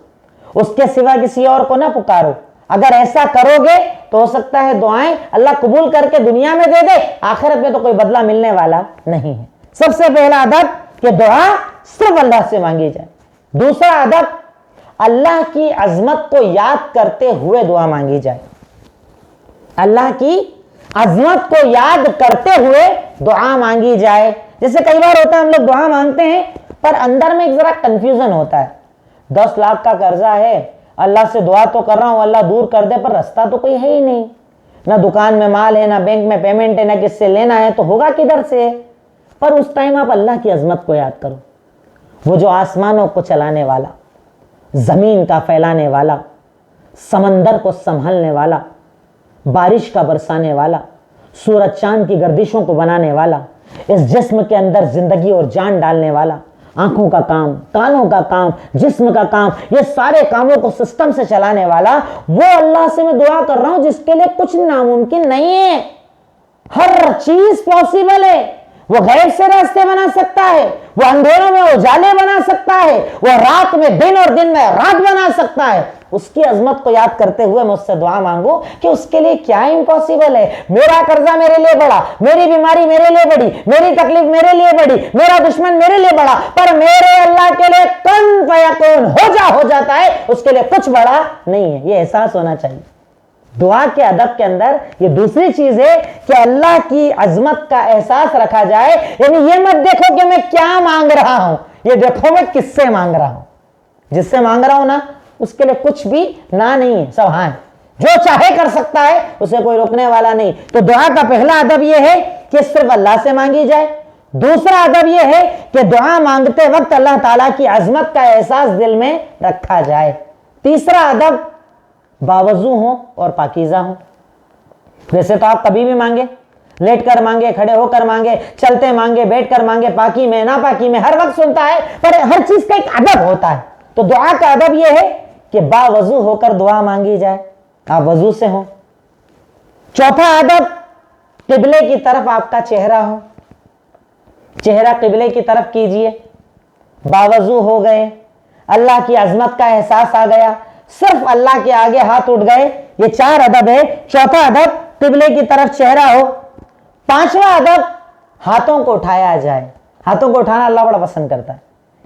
[SPEAKER 1] اس کے سوا کسی اور کو نہ پکارو۔ اگر ایسا کرو گے تو ہو سکتا ہے دعائیں اللہ قبول کر کے دنیا میں دے دے، آخرت میں تو کوئی بدلہ ملنے والا نہیں ہے۔ سب سے پہلا ادب کہ دعا صرف اللہ سے مانگی جائے۔ دوسرا ادب، اللہ کی عظمت کو یاد کرتے ہوئے دعا مانگی جائے، اللہ کی عظمت کو یاد کرتے ہوئے دعا مانگی جائے۔ جیسے کئی بار ہوتا ہے ہم لوگ دعا مانگتے ہیں پر اندر میں ایک ذرا کنفیوژن ہوتا ہے، 10 لاکھ کا قرضہ ہے، اللہ سے دعا تو کر رہا ہوں اللہ دور کر دے، پر رستہ تو کوئی ہے ہی نہیں، نہ دکان میں مال ہے، نہ بینک میں پیمنٹ ہے، نہ کس سے لینا ہے، تو ہوگا کدھر سے؟ پر اس ٹائم آپ اللہ کی عظمت کو یاد کرو، وہ جو آسمانوں کو چلانے والا، زمین کا پھیلانے والا، سمندر کو سنبھالنے والا، بارش کا برسانے والا، سورج چاند کی گردشوں کو بنانے والا، اس جسم کے اندر زندگی اور جان ڈالنے والا، آنکھوں کا کام، کانوں کا کام، جسم کا کام، یہ سارے کاموں کو سسٹم سے چلانے والا، وہ اللہ سے میں دعا کر رہا ہوں جس کے لیے کچھ ناممکن نہیں ہے، ہر چیز پاسبل ہے۔ وہ غیب سے راستے بنا سکتا ہے, وہ اندھیروں میں اجالے بنا سکتا ہے, وہ رات میں دن اور دن میں رات بنا سکتا ہے. اس کی عظمت کو یاد کرتے ہوئے مجھ سے دعا مانگو کہ اس کے لیے کیا امپاسبل ہے. میرا قرضہ میرے لیے بڑا, میری بیماری میرے لیے بڑی, میری تکلیف میرے لیے بڑی, میرا دشمن میرے لیے بڑا, پر میرے اللہ کے لیے کن فیکون ہو جاتا ہے, اس کے لیے کچھ بڑا نہیں ہے. یہ احساس ہونا چاہیے. دعا کے ادب کے اندر یہ دوسری چیز ہے کہ اللہ کی عظمت کا احساس رکھا جائے. یعنی یہ مت دیکھو کہ میں کیا مانگ رہا ہوں, یہ دیکھو میں کس سے مانگ رہا ہوں. جس سے مانگ رہا ہوں نا اس کے لیے کچھ بھی نہ نہیں ہے, سب ہاں. جو چاہے کر سکتا ہے, اسے کوئی روکنے والا نہیں. تو دعا کا پہلا ادب یہ ہے کہ صرف اللہ سے مانگی جائے. دوسرا ادب یہ ہے کہ دعا مانگتے وقت اللہ تعالیٰ کی عظمت کا احساس دل میں رکھا جائے. تیسرا ادب باوضو ہو اور پاکیزہ ہو. جیسے تو آپ کبھی بھی مانگے, لیٹ کر مانگے, کھڑے ہو کر مانگے, چلتے مانگے, بیٹھ کر مانگے, پاکی میں ناپاکی میں, ہر وقت سنتا ہے, پر ہر چیز کا ایک ادب ہوتا ہے. تو دعا کا ادب یہ ہے کہ باوضو ہو کر دعا مانگی جائے, آپ وضو سے ہو. چوتھا ادب قبلے کی طرف آپ کا چہرہ ہو, چہرہ قبلے کی طرف کیجئے, باوضو ہو گئے, اللہ کی عظمت کا احساس آ گیا, صرف اللہ کے آگے ہاتھ اٹھ گئے. یہ 4 ادب ہے. چوتھا ادب قبلے کی طرف چہرہ ہو. پانچواں ادب ہاتھوں کو اٹھایا جائے. ہاتھوں کو اٹھانا اللہ بڑا پسند کرتا ہے.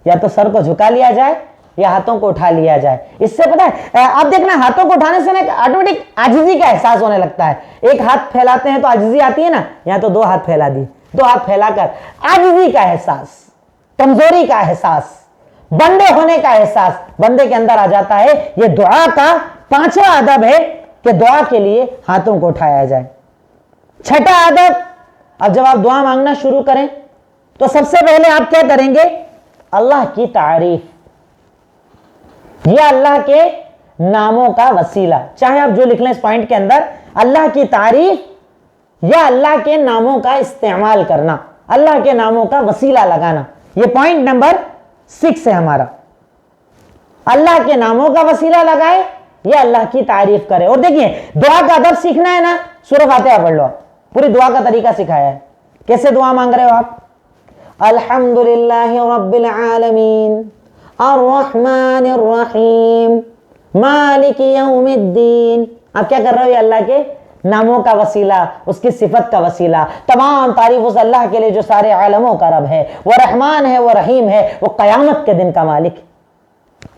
[SPEAKER 1] یا تو سر کو جھکا لیا جائے یا ہاتھوں کو اٹھا لیا جائے. اس سے پتہ ہے آپ دیکھنا ہاتھوں کو اٹھانے سے ایک آٹومیٹک عاجزی کا احساس ہونے لگتا ہے. ایک ہاتھ پھیلاتے ہیں تو عاجزی آتی ہے نا, یا تو 2 ہاتھ پھیلا دی, 2 ہاتھ پھیلا کر عاجزی کا احساس, کمزوری کا احساس, بندے ہونے کا احساس بندے کے اندر آ جاتا ہے. یہ دعا کا 5واں ادب ہے کہ دعا کے لیے ہاتھوں کو اٹھایا جائے. چھٹا ادب, اب جب آپ دعا مانگنا شروع کریں تو سب سے پہلے آپ کیا کریں گے؟ اللہ کی تعریف, یا اللہ کے ناموں کا وسیلہ, چاہے آپ جو لکھ لیں اس پوائنٹ کے اندر, اللہ کی تعریف یا اللہ کے ناموں کا استعمال کرنا, اللہ کے ناموں کا وسیلہ لگانا. یہ پوائنٹ نمبر 6 ہے ہمارا. اللہ کے ناموں کا وسیلہ لگائے یا اللہ کی تعریف کرے. اور دیکھیے دعا کا ادب سیکھنا ہے نا, سورہ فاتحہ پڑھ لو. پوری دعا کا طریقہ سکھایا ہے. کیسے دعا مانگ رہے ہو آپ؟ الحمدللہ رب العالمین الرحمن الرحیم مالک یوم الدین. آپ کیا کر رہے ہو؟ اللہ کے ناموں کا وسیلہ, اس کی صفت کا وسیلہ. تمام تعریف اس اللہ کے لیے جو سارے عالموں کا رب ہے, وہ رحمان ہے, وہ رحیم ہے, وہ قیامت کے دن کا مالک.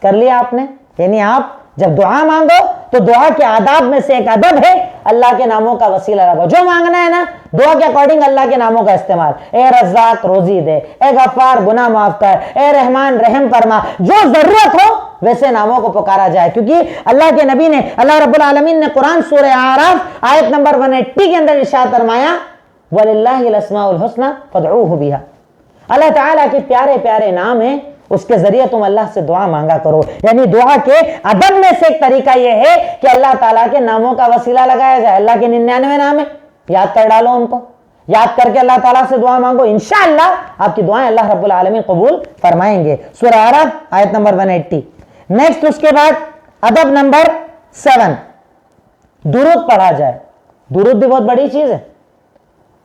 [SPEAKER 1] کر لیا آپ نے. یعنی آپ جب دعا مانگو تو دعا کے آداب میں سے ایک ادب ہے اللہ کے ناموں کا وسیلہ لگاؤ. جو مانگنا ہے نا دعا کے اکارڈنگ اللہ کے ناموں کا استعمال. اے رزاق روزی دے, اے غفار گناہ معاف کر, اے رحمان رحم فرما. جو ضرورت ہو ویسے ناموں کو پکارا جائے, کیونکہ اللہ کے نبی نے, اللہ رب العالمین نے قرآن سورہ اعراف آیت نمبر 180 کے اندر ارشاد فرمایا وَلِلَّهِ الْأَسْمَاءُ الْحُسْنَى فَادْعُوهُ بِهَا. اللہ تعالیٰ کے پیارے پیارے نام ہیں, اس کے ذریعے تم اللہ سے دعا مانگا کرو. یعنی دعا کے ادب میں سے ایک طریقہ یہ ہے کہ اللہ تعالیٰ کے ناموں کا وسیلہ لگایا جائے. اللہ کے 99 نام ہیں, یاد کر ڈالو ان کو, یاد کر کے اللہ تعالیٰ سے دعا مانگو. انشاءاللہ آپ کی دعائیں اللہ رب العالمین قبول فرمائیں گے. سورہ اعراف آیت نمبر 180. نیکسٹ اس کے بعد ادب نمبر 7, درود پڑھا جائے. درود بھی بہت بڑی چیز ہے.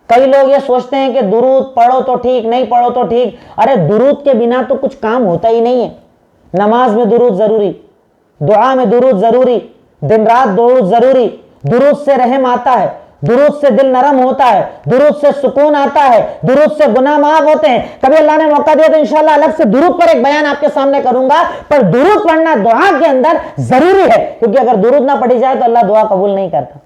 [SPEAKER 1] کئی لوگ یہ سوچتے ہیں کہ درود پڑھو تو ٹھیک, نہیں پڑھو تو ٹھیک. ارے درود کے بنا تو کچھ کام ہوتا ہی نہیں ہے. نماز میں درود ضروری, دعا میں درود ضروری, دن رات درود ضروری. درود سے رحم آتا ہے, درود سے دل نرم ہوتا ہے, درود سے سکون آتا ہے, درود سے گناہ معاف ہوتے ہیں. کبھی اللہ نے موقع دیا تو انشاءاللہ الگ سے درود پر ایک بیان آپ کے سامنے کروں گا. پر درود پڑھنا دعا کے اندر ضروری ہے, کیونکہ اگر درود نہ پڑھی جائے تو اللہ دعا قبول نہیں کرتا.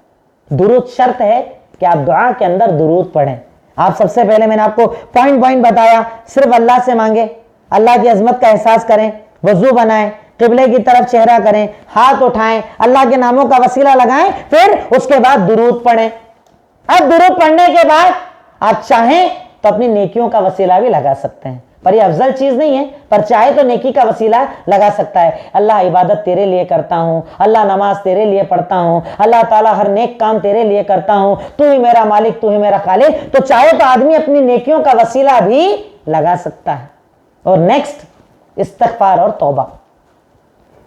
[SPEAKER 1] درود شرط ہے کہ آپ دعا کے اندر درود پڑھیں. آپ سب سے پہلے میں نے آپ کو پوائنٹ بتایا, صرف اللہ سے مانگے, اللہ کی عظمت کا احساس کریں, وضو بنائیں, قبلے کی طرف چہرہ کریں, ہاتھ اٹھائیں, اللہ کے ناموں کا وسیلہ لگائیں, پھر اس کے بعد درود پڑھیں. اب درود پڑھنے کے بعد آپ چاہیں تو اپنی نیکیوں کا وسیلہ بھی لگا سکتے ہیں, پر یہ افضل چیز نہیں ہے, پر چاہے تو نیکی کا وسیلہ لگا سکتا ہے. اللہ عبادت تیرے لیے کرتا ہوں, اللہ نماز تیرے لیے پڑھتا ہوں, اللہ تعالیٰ ہر نیک کام تیرے لیے کرتا ہوں, تو ہی میرا مالک, تو ہی میرا خالق. تو چاہے تو آدمی اپنی نیکیوں کا وسیلہ بھی لگا سکتا ہے. اور نیکسٹ استغفار اور توبہ.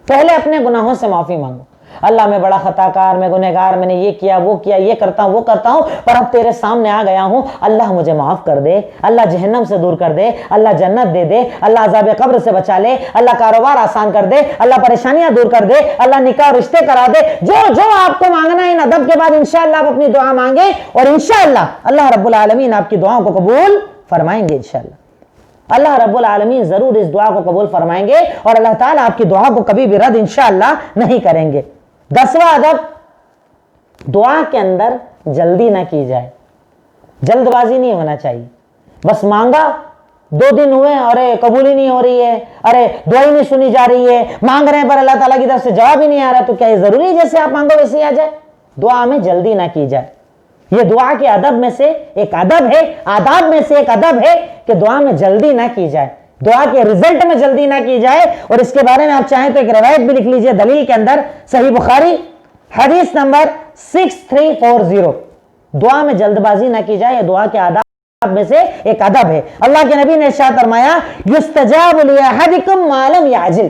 [SPEAKER 1] پہلے اپنے گناہوں سے معافی مانگو. اللہ میں بڑا خطا کار، میں گنہگار، میں نے یہ کیا وہ کیا، یہ کرتا ہوں وہ کرتا ہوں، پر اب تیرے سامنے آ گیا ہوں، اللہ مجھے معاف کر دے، اللہ جہنم سے دور کر دے، اللہ جنت دے دے، اللہ عذاب قبر سے بچا لے، اللہ کاروبار آسان کر دے، اللہ پریشانیاں دور کر دے، اللہ نکاح رشتے کرا دے۔ جو آپ کو مانگنا ہے ان ادب کے بعد انشاءاللہ آپ اپنی دعا مانگے اور انشاءاللہ اللہ رب العالمین آپ کی دعاؤں کو قبول فرمائیں گے۔ انشاءاللہ اللہ رب العالمین ضرور اس دعا کو قبول فرمائیں گے اور اللہ تعالیٰ آپ کی دعا کو کبھی بھی رد انشاءاللہ نہیں کریں گے۔ 10واں ادب، دعا کے اندر جلدی نہ کی جائے، جلد بازی نہیں ہونا چاہیے۔ بس مانگا 2 دن ہوئے، ارے قبول ہی نہیں ہو رہی ہے، ارے دعا ہی نہیں سنی جا رہی ہے، مانگ رہے ہیں پر اللہ تعالیٰ کی طرف سے جواب ہی نہیں آ رہا، تو کیا یہ ضروری ہے جیسے آپ مانگو ویسے ہی آ جائے؟ دعا میں جلدی نہ کی جائے۔ یہ دعا کے ادب میں سے ایک ادب ہے، آداب میں سے ایک ادب ہے کہ دعا میں جلدی نہ کی جائے، دعا کے رزلٹ میں جلدی نہ کی جائے۔ اور اس کے بارے میں آپ چاہیں تو ایک روایت بھی لکھ لیجئے دلیل کے اندر، صحیح بخاری حدیث نمبر 6340۔ دعا میں جلد بازی نہ کی جائے، یہ دعا کے آداب میں سے ایک ادب ہے۔ اللہ کے نبی نے ارشاد فرمایا یستجاب لأحدکم ما لم یعجل،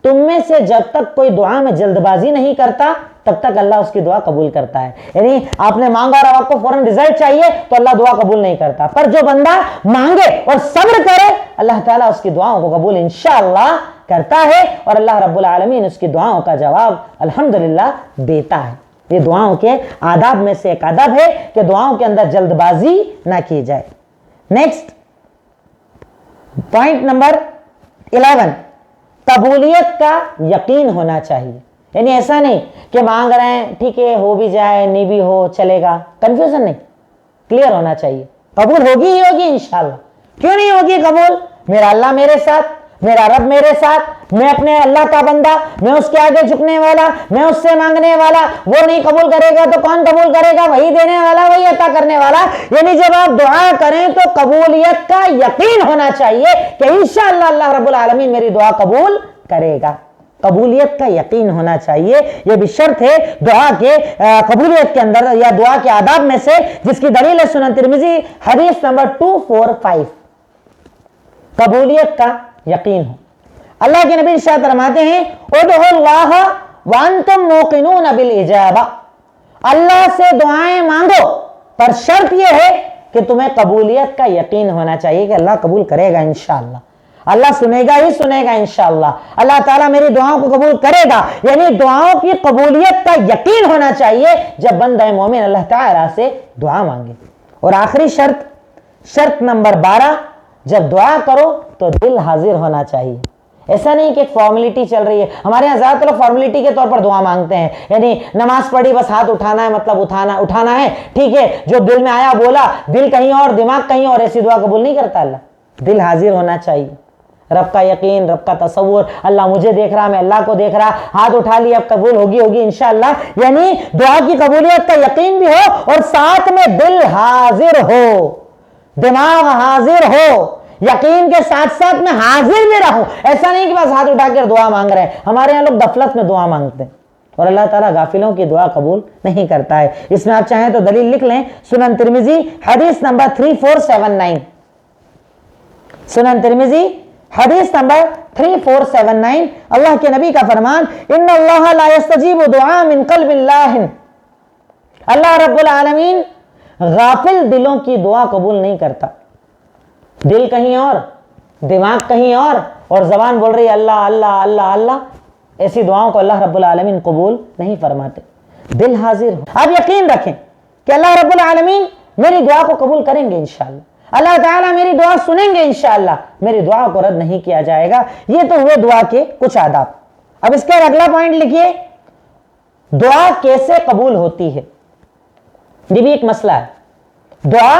[SPEAKER 1] تم میں سے جب تک کوئی دعا میں جلد بازی نہیں کرتا تب تک اللہ اس کی دعا قبول کرتا ہے۔ یعنی آپ نے مانگا اور آپ کو فوراً رزلٹ چاہیے تو اللہ دعا قبول نہیں کرتا، پر جو بندہ مانگے اور صبر کرے اللہ تعالیٰ اس کی دعاؤں کو قبول انشاءاللہ کرتا ہے اور اللہ رب العالمین اس کی دعاؤں کا جواب الحمدللہ دیتا ہے۔ یہ دعاؤں کے آداب میں سے ایک ادب ہے کہ دعاؤں کے اندر جلد بازی نہ کی جائے۔ نیکسٹ پوائنٹ نمبر 11، قبولیت کا یقین ہونا چاہیے۔ یعنی ایسا نہیں کہ مانگ رہے ہیں ٹھیک ہے ہو بھی جائے نہیں بھی ہو چلے گا، کنفیوژن نہیں، کلیئر ہونا چاہیے قبول ہوگی ہی ہوگی انشاءاللہ۔ کیوں نہیں ہوگی قبول؟ میرا اللہ میرے ساتھ، میرا رب میرے ساتھ، میں اپنے اللہ کا بندہ، میں اس کے آگے جھکنے والا، میں اس سے مانگنے والا، وہ نہیں قبول کرے گا تو کون قبول کرے گا؟ وہی دینے والا، وہی عطا کرنے والا۔ یعنی جب آپ دعا کریں تو قبولیت کا یقین ہونا چاہیے کہ انشاءاللہ اللہ رب العالمین میری دعا قبول کرے گا۔ قبولیت کا یقین ہونا چاہیے، یہ بھی شرط ہے دعا کے قبولیت کے اندر یا دعا کے آداب میں سے، جس کی دلیل ہے سنن ترمذی حدیث نمبر 245۔ قبولیت کا یقین ہو۔ اللہ کے نبی ارشاد فرماتے ہیں ادعوا اللہ وانتم موقنون بالاجابہ، اللہ سے دعائیں مانگو پر شرط یہ ہے کہ تمہیں قبولیت کا یقین ہونا چاہیے کہ اللہ قبول کرے گا انشاءاللہ، اللہ سنے گا ہی سنے گا انشاءاللہ، اللہ تعالیٰ میری دعاؤں کو قبول کرے گا۔ یعنی دعاؤں کی قبولیت کا یقین ہونا چاہیے جب بندہ مومن اللہ تعالیٰ سے دعا مانگے۔ اور آخری شرط نمبر 12، جب دعا کرو تو دل حاضر ہونا چاہیے۔ ایسا نہیں کہ ایک فارمیلٹی چل رہی ہے، ہمارے یہاں زیادہ تر فارمیلٹی کے طور پر دعا مانگتے ہیں، یعنی نماز پڑھی بس ہاتھ اٹھانا ہے، مطلب اٹھانا ہے، ٹھیک ہے جو دل میں آیا بولا، دل کہیں اور دماغ کہیں اور، ایسی دعا قبول نہیں کرتا اللہ۔ دل حاضر ہونا چاہیے، رب کا یقین، رب کا تصور، اللہ مجھے دیکھ رہا، میں اللہ کو دیکھ رہا، ہاتھ اٹھا لیا اب قبول ہوگی انشاءاللہ۔ یعنی دعا کی قبولیت کا یقین بھی ہو اور ساتھ میں دل حاضر ہو، دماغ حاضر ہو، یقین کے ساتھ ساتھ میں حاضر بھی رہوں۔ ایسا نہیں کہ بس ہاتھ اٹھا کر دعا مانگ رہے ہیں، ہمارے یہاں لوگ غفلت میں دعا مانگتے ہیں اور اللہ تعالیٰ غافلوں کی دعا قبول نہیں کرتا ہے۔ اس میں آپ چاہیں تو دلیل لکھ لیں، سنن ترمذی حدیث نمبر 3479، سنن ترمذی حدیث نمبر 3479، اللہ کے نبی کا فرمان ان اللہ لا یستجیب دعاء من قلب اللہ، اللہ رب العالمین غافل دلوں کی دعا قبول نہیں کرتا۔ دل کہیں اور، دماغ کہیں اور زبان بول رہی ہے اللہ اللہ اللہ اللہ، ایسی دعاؤں کو اللہ رب العالمین قبول نہیں فرماتے۔ دل حاضر ہو، آپ یقین رکھیں کہ اللہ رب العالمین میری دعا کو قبول کریں گے انشاءاللہ، اللہ تعالیٰ میری دعا سنیں گے انشاءاللہ، میری دعا کو رد نہیں کیا جائے گا۔ یہ تو ہوئے دعا کے کچھ آداب۔ اب اس کا اگلا پوائنٹ لکھیے، دعا کیسے قبول ہوتی ہے۔ یہ بھی ایک مسئلہ ہے، دعا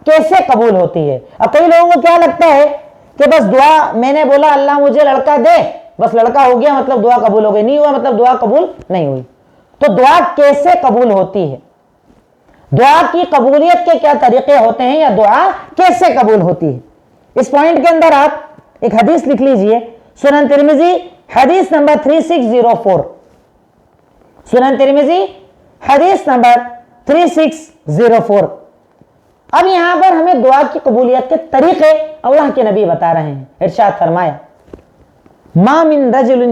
[SPEAKER 1] کیسے قبول ہوتی ہے۔ اب کئی لوگوں کو کیا لگتا ہے کہ بس دعا میں نے بولا اللہ مجھے لڑکا دے، بس لڑکا ہو گیا مطلب دعا قبول ہو گئی، نہیں ہوا مطلب دعا قبول نہیں ہوئی۔ تو دعا کیسے قبول ہوتی ہے، دعا کی قبولیت کے کیا طریقے ہوتے ہیں، یا دعا کیسے قبول ہوتی ہے، اس پوائنٹ کے اندر آپ ایک حدیث لکھ لیجئے، سنن ترمذی حدیث نمبر 3604، سنن ترمذی حدیث نمبر 3604۔ اب یہاں پر ہمیں دعا کی قبولیت کے طریقے اللہ کے نبی بتا رہے ہیں۔ ارشاد فرمایا ما من رجل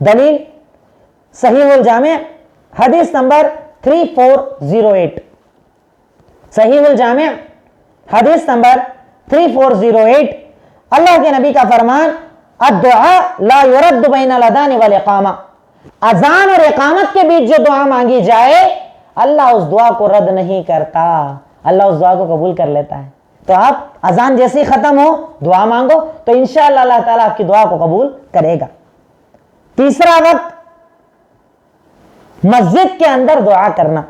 [SPEAKER 1] دلیل صحیح الجامع حدیث نمبر 3408. صحیح الجامع حدیث نمبر 3408. اللہ کے نبی کا فرمان الدعاء لا يرد بین الاذان والاقامہ. اذان اور اقامت کے بیچ جو دعا مانگی جائے اللہ اس دعا کو رد نہیں کرتا, اللہ اس دعا کو قبول کر لیتا ہے. تو آپ اذان جیسی ختم ہو دعا مانگو تو انشاءاللہ اللہ تعالیٰ آپ کی دعا کو قبول کرے گا. تیسرا وقت مسجد کے اندر دعا کرنا,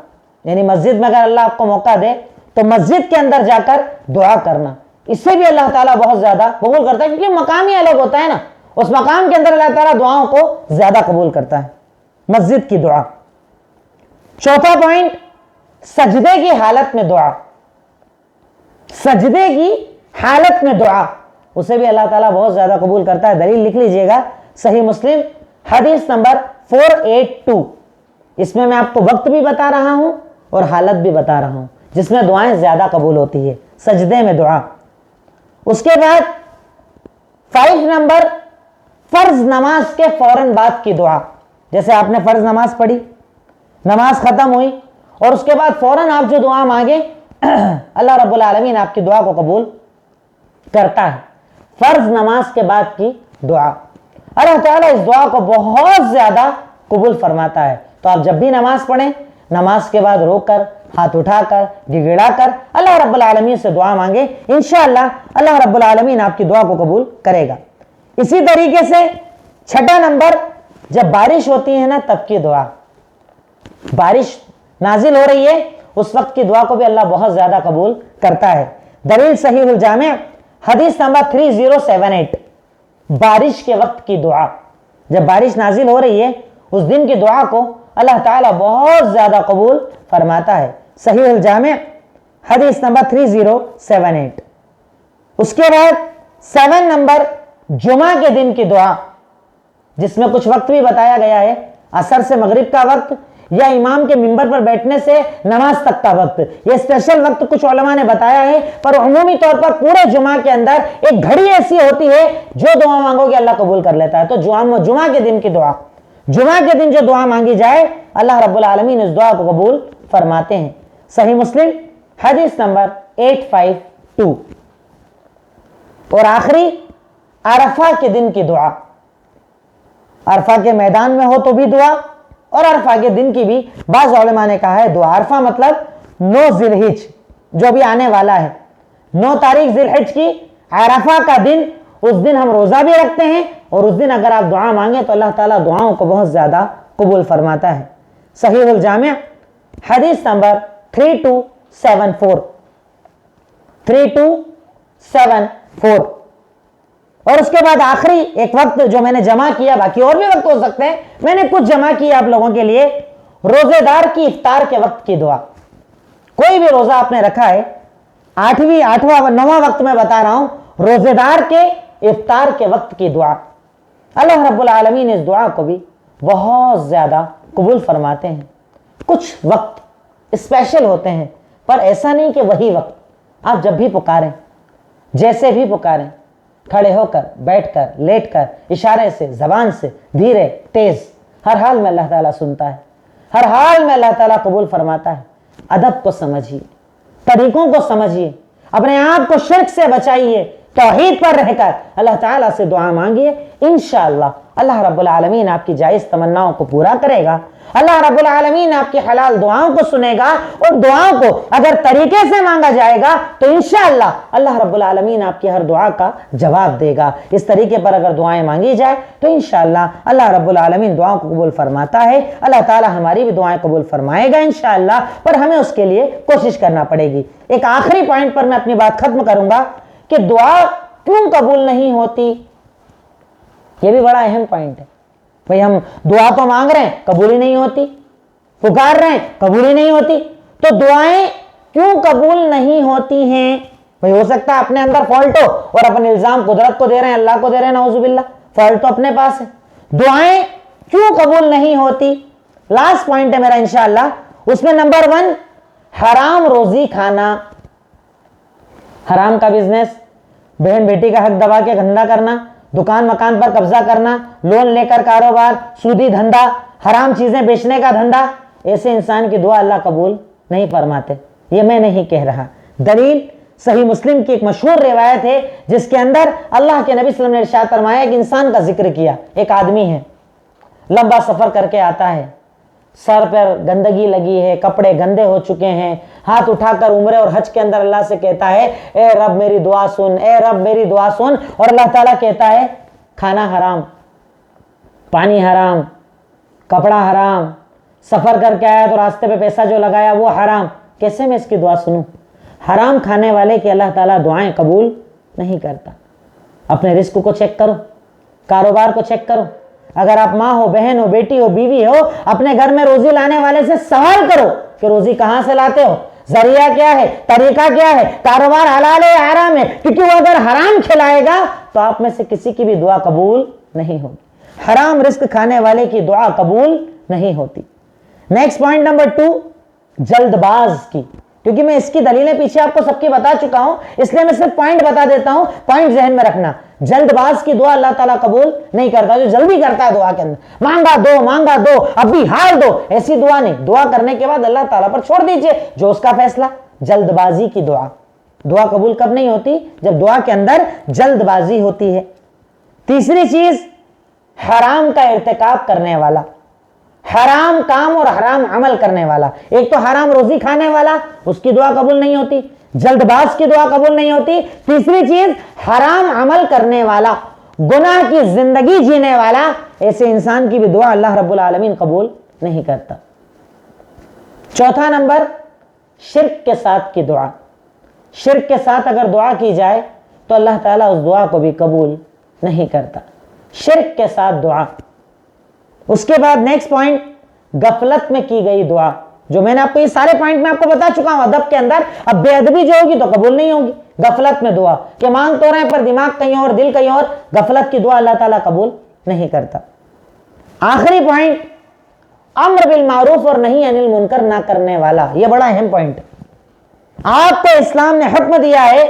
[SPEAKER 1] یعنی مسجد میں اگر اللہ آپ کو موقع دے تو مسجد کے اندر جا کر دعا کرنا, اس سے بھی اللہ تعالیٰ بہت زیادہ قبول کرتا ہے, کیونکہ مقام ہی الگ ہوتا ہے نا, اس مقام کے اندر اللہ تعالیٰ دعاؤں کو زیادہ قبول کرتا ہے. مسجد کی دعا. چوتھا پوائنٹ سجدے کی حالت میں دعا. سجدے کی حالت میں دعا, اسے بھی اللہ تعالیٰ بہت زیادہ قبول کرتا ہے. دلیل لکھ لیجئے گا صحیح مسلم حدیث نمبر 482. اس میں آپ کو وقت بھی بتا رہا ہوں اور حالت بھی بتا رہا ہوں جس میں دعائیں زیادہ قبول ہوتی ہے, سجدے میں دعا. اس کے بعد 5 نمبر فرض نماز کے فوراً بعد کی دعا. جیسے آپ نے فرض نماز پڑھی, نماز ختم ہوئی اور اس کے بعد فوراً آپ جو دعا مانگے اللہ رب العالمین آپ کی دعا کو قبول کرتا ہے. فرض نماز کے بعد کی دعا اللہ تعالیٰ اس دعا کو بہت زیادہ قبول فرماتا ہے. تو آپ جب بھی نماز پڑھیں نماز کے بعد رو کر, ہاتھ اٹھا کر, گڑگڑا کر اللہ رب العالمین سے دعا مانگے, انشاءاللہ اللہ رب العالمین آپ کی دعا کو قبول کرے گا. اسی طریقے سے 6 نمبر جب بارش ہوتی ہے نا تب کی دعا. بارش نازل ہو رہی ہے اس وقت کی دعا کو بھی اللہ بہت زیادہ قبول کرتا ہے. دلیل صحیح الجامع حدیث نمبر 3078. بارش کے وقت کی دعا, جب بارش نازل ہو رہی ہے اس دن کی دعا کو اللہ تعالیٰ بہت زیادہ قبول فرماتا ہے. صحیح الجامع حدیث نمبر 3078. اس کے بعد 7 نمبر جمعہ کے دن کی دعا, جس میں کچھ وقت بھی بتایا گیا ہے, عصر سے مغرب کا وقت یا امام کے منبر پر بیٹھنے سے نماز تک کا وقت. یہ اسپیشل وقت کچھ علماء نے بتایا ہے, پر عمومی طور پر پورے جمعہ کے اندر ایک گھڑی ایسی ہوتی ہے جو دعا مانگو گے اللہ قبول کر لیتا ہے. تو جمعہ کے دن کی دعا, جمعہ کے دن جو دعا مانگی جائے اللہ رب العالمین اس دعا کو قبول فرماتے ہیں. صحیح مسلم حدیث نمبر 852. اور آخری عرفہ کے دن کی دعا. عرفہ کے میدان میں ہو تو بھی دعا اور عرفہ کے دن کی بھی بعض علماء نے کہا ہے دعا. عرفہ مطلب 9 ذی الحج جو بھی آنے والا ہے, 9 تاریخ ذی الحج کی عرفہ کا دن, اس دن ہم روزہ بھی رکھتے ہیں اور اس دن اگر آپ دعا مانگیں تو اللہ تعالیٰ دعاؤں کو بہت زیادہ قبول فرماتا ہے. صحیح الجامع حدیث نمبر 3274. 3274. اور اس کے بعد آخری ایک وقت جو میں نے جمع کیا, باقی اور بھی وقت ہو سکتے ہیں, میں نے کچھ جمع کیا آپ لوگوں کے لیے. روزے دار کی افطار کے وقت کی دعا. کوئی بھی روزہ آپ نے رکھا ہے, 8واں 9واں وقت میں بتا رہا ہوں, روزے دار کے افطار کے وقت کی دعا. اللہ رب العالمین اس دعا کو بھی بہت زیادہ قبول فرماتے ہیں. کچھ وقت اسپیشل ہوتے ہیں, پر ایسا نہیں کہ وہی وقت. آپ جب بھی پکاریں, جیسے بھی پکاریں, کھڑے ہو کر, بیٹھ کر, لیٹ کر, اشارے سے, زبان سے, دھیرے, تیز, ہر حال میں اللہ تعالیٰ سنتا ہے, ہر حال میں اللہ تعالیٰ قبول فرماتا ہے. ادب کو سمجھیے, طریقوں کو سمجھیے, اپنے آپ کو شرک سے بچائیے, توحید پر رہ کر اللہ تعالیٰ سے دعا مانگیے. انشاءاللہ اللہ رب العالمین آپ کی جائز تمناؤں کو پورا کرے گا. اللہ رب العالمین آپ کی حلال دعاؤں کو سنے گا, اور دعاؤں کو اگر طریقے سے مانگا جائے گا تو انشاءاللہ اللہ رب العالمین آپ کی ہر دعا کا جواب دے گا. اس طریقے پر اگر دعائیں مانگی جائے تو انشاءاللہ اللہ رب العالمین دعاؤں کو قبول فرماتا ہے. اللہ تعالی ہماری بھی دعائیں قبول فرمائے گا انشاءاللہ, پر ہمیں اس کے لیے کوشش کرنا پڑے گی. ایک آخری پوائنٹ پر میں اپنی بات ختم کروں گا کہ دعا کیوں قبول نہیں ہوتی. یہ بھی بڑا اہم پوائنٹ ہے. بھئی ہم دعا تو مانگ رہے ہیں, قبول ہی نہیں ہوتی, پکار رہے ہیں, قبول ہی نہیں ہوتی, تو دعائیں کیوں قبول نہیں ہوتی ہیں؟ بھئی ہو سکتا ہے اپنے اندر فالٹ ہو اور اپنے الزام قدرت کو دے رہے ہیں, اللہ کو دے رہے ہیں, نعوذ باللہ, فالٹ تو اپنے پاس ہے. دعائیں کیوں قبول نہیں ہوتی؟ لاسٹ پوائنٹ ہے میرا انشاءاللہ. اس میں نمبر 1 حرام روزی کھانا, حرام کا بزنس, بہن بیٹی کا حق دبا کے دھندا کرنا, دکان مکان پر قبضہ کرنا، لون لے کر کاروبار، سودی دھندا، حرام چیزیں بیچنے کا دھندا، ایسے انسان کی دعا اللہ قبول نہیں فرماتے۔ یہ میں نہیں کہہ رہا، دلیل صحیح مسلم کی ایک مشہور روایت ہے جس کے اندر اللہ کے نبی صلی اللہ علیہ وسلم نے ارشاد فرمایا، ایک انسان کا ذکر کیا، ایک آدمی ہے، لمبا سفر کر کے آتا ہے، سر پر گندگی لگی ہے، کپڑے گندے ہو چکے ہیں، ہاتھ اٹھا کر عمرے اور حج کے اندر اللہ سے کہتا ہے اے رب میری دعا سن، اے رب میری دعا سن، اور اللہ تعالیٰ کہتا ہے کھانا حرام، پانی حرام، کپڑا حرام، سفر کر کے آیا تو راستے پہ پیسہ جو لگایا وہ حرام، کیسے میں اس کی دعا سنوں؟ حرام کھانے والے کی اللہ تعالیٰ دعائیں قبول نہیں کرتا۔ اپنے رزق کو چیک کرو، کاروبار کو چیک کرو، اگر آپ ماں ہو، بہن ہو، بیٹی ہو، بیوی ہو، اپنے گھر میں روزی لانے والے سے سوال کرو کہ روزی کہاں سے لاتے ہو، ذریعہ کیا ہے، طریقہ کیا ہے، کاروبار حلال ہے یا حرام ہے، کیونکہ وہ اگر حرام کھلائے گا تو آپ میں سے کسی کی بھی دعا قبول نہیں ہوگی۔ حرام رزق کھانے والے کی دعا قبول نہیں ہوتی۔ نیکسٹ پوائنٹ نمبر 2، جلد باز کی، کیونکہ میں اس کی دلیلیں پیچھے آپ کو سب کی بتا چکا ہوں، اس لیے میں صرف پوائنٹ بتا دیتا ہوں، پوائنٹ ذہن میں رکھنا۔ جلد باز کی دعا اللہ تعالیٰ قبول نہیں کرتا، جو جلدی کرتا ہے دعا کے اندر، مانگا دو ابھی حال دو، ایسی دعا نہیں، دعا کرنے کے بعد اللہ تعالیٰ پر چھوڑ دیجئے جو اس کا فیصلہ۔ جلد بازی کی دعا قبول کب نہیں ہوتی؟ جب دعا کے اندر جلد بازی ہوتی ہے۔ تیسری چیز، حرام کا ارتکاب کرنے والا، حرام کام اور حرام عمل کرنے والا۔ ایک تو حرام روزی کھانے والا، اس کی دعا قبول نہیں ہوتی، جلد باز کی دعا قبول نہیں ہوتی۔ تیسری چیز، حرام عمل کرنے والا، گناہ کی زندگی جینے والا، ایسے انسان کی بھی دعا اللہ رب العالمین قبول نہیں کرتا۔ چوتھا نمبر، شرک کے ساتھ کی دعا۔ شرک کے ساتھ اگر دعا کی جائے تو اللہ تعالیٰ اس دعا کو بھی قبول نہیں کرتا۔ شرک کے ساتھ دعا۔ اس کے بعد نیکسٹ پوائنٹ، غفلت میں کی گئی دعا، جو میں نے آپ کو یہ سارے پوائنٹ میں آپ کو بتا چکا ہوں ادب کے اندر۔ اب بے ادبی جو ہوگی تو قبول نہیں ہوگی۔ غفلت میں دعا کہ مانگ تو رہے پر دماغ کہیں اور، دل کہیں اور، غفلت کی دعا اللہ تعالیٰ قبول نہیں کرتا۔ آخری پوائنٹ، امر بالمعروف اور نہی عن المنکر نہ کرنے والا۔ یہ بڑا اہم پوائنٹ ہے۔ آپ کو اسلام نے حکم دیا ہے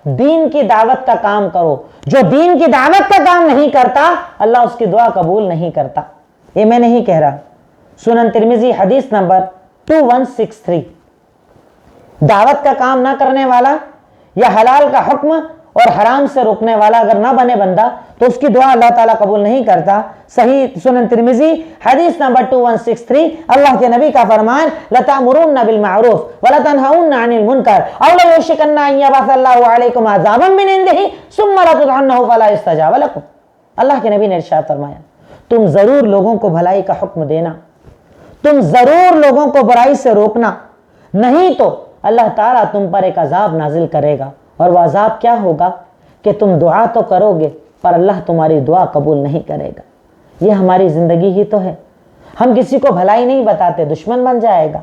[SPEAKER 1] دین کی دعوت کا کام کرو، جو دین کی دعوت کا کام نہیں کرتا اللہ اس کی دعا قبول نہیں کرتا۔ یہ میں نہیں کہہ رہا، سنن ترمذی حدیث نمبر 2163۔ دعوت کا کام نہ کرنے والا یا حلال کا حکم اور حرام سے روکنے والا اگر نہ بنے بندہ تو اس کی دعا اللہ تعالیٰ قبول نہیں کرتا۔ صحیح سنن ترمذی حدیث نمبر 2163، اللہ کے نبی کا فرمان، لَتَأْمُرُنَّ بِالْمَعْرُوفِ وَلَتَنْهَوْنَ عَنِ الْمُنْكَرِ أَوْ لَيُوشِكَنَّ أَنْ يَبْعَثَ اللَّهُ عَلَيْكُمْ عَذَابًا مِّنْ عِندِهِ ثُمَّ لَتُدْعُنَّهُ فَلَا يُسْتَجَابَ لَكُمْ۔ اللہ کے نبی نے ارشاد فرمایا، تم ضرور لوگوں کو بھلائی کا حکم دینا، تم ضرور لوگوں کو برائی سے روکنا، نہیں تو اللہ تعالیٰ تم پر ایک عذاب نازل کرے گا، اور وہ عذاب کیا ہوگا کہ تم دعا تو کرو گے پر اللہ تمہاری دعا قبول نہیں کرے گا۔ یہ ہماری زندگی ہی تو ہے، ہم کسی کو بھلائی نہیں بتاتے، دشمن بن جائے گا،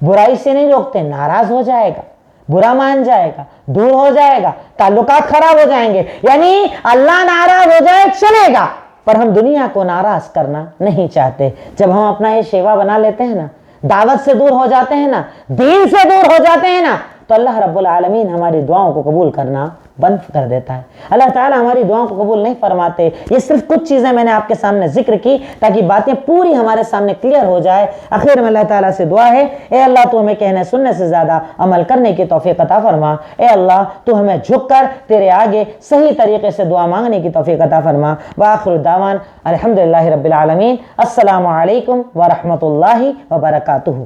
[SPEAKER 1] برائی سے نہیں روکتے، ناراض ہو جائے گا، برا مان جائے گا، دور ہو جائے گا، تعلقات خراب ہو جائیں گے، یعنی اللہ ناراض ہو جائے چلے گا، پر ہم دنیا کو ناراض کرنا نہیں چاہتے۔ جب ہم اپنا یہ شیوا بنا لیتے ہیں نا، دعوت سے دور ہو جاتے ہیں نا، دین سے دور ہو جاتے ہیں نا، تو اللہ رب العالمین ہماری دعاؤں کو قبول کرنا بند کر دیتا ہے۔ اللہ تعالیٰ ہماری دعاؤں کو قبول نہیں فرماتے۔ یہ صرف کچھ چیزیں میں نے آپ کے سامنے ذکر کی تاکہ باتیں پوری ہمارے سامنے کلیئر ہو جائے۔ آخر میں اللہ تعالیٰ سے دعا ہے، اے اللہ تو ہمیں کہنے سننے سے زیادہ عمل کرنے کی توفیق عطا فرما۔ اے اللہ تو ہمیں جھک کر تیرے آگے صحیح طریقے سے دعا مانگنے کی توفیق عطا فرما۔ وآخر دعوان الحمدللہ رب العالمین۔ السلام علیکم ورحمۃ اللہ وبرکاتہ۔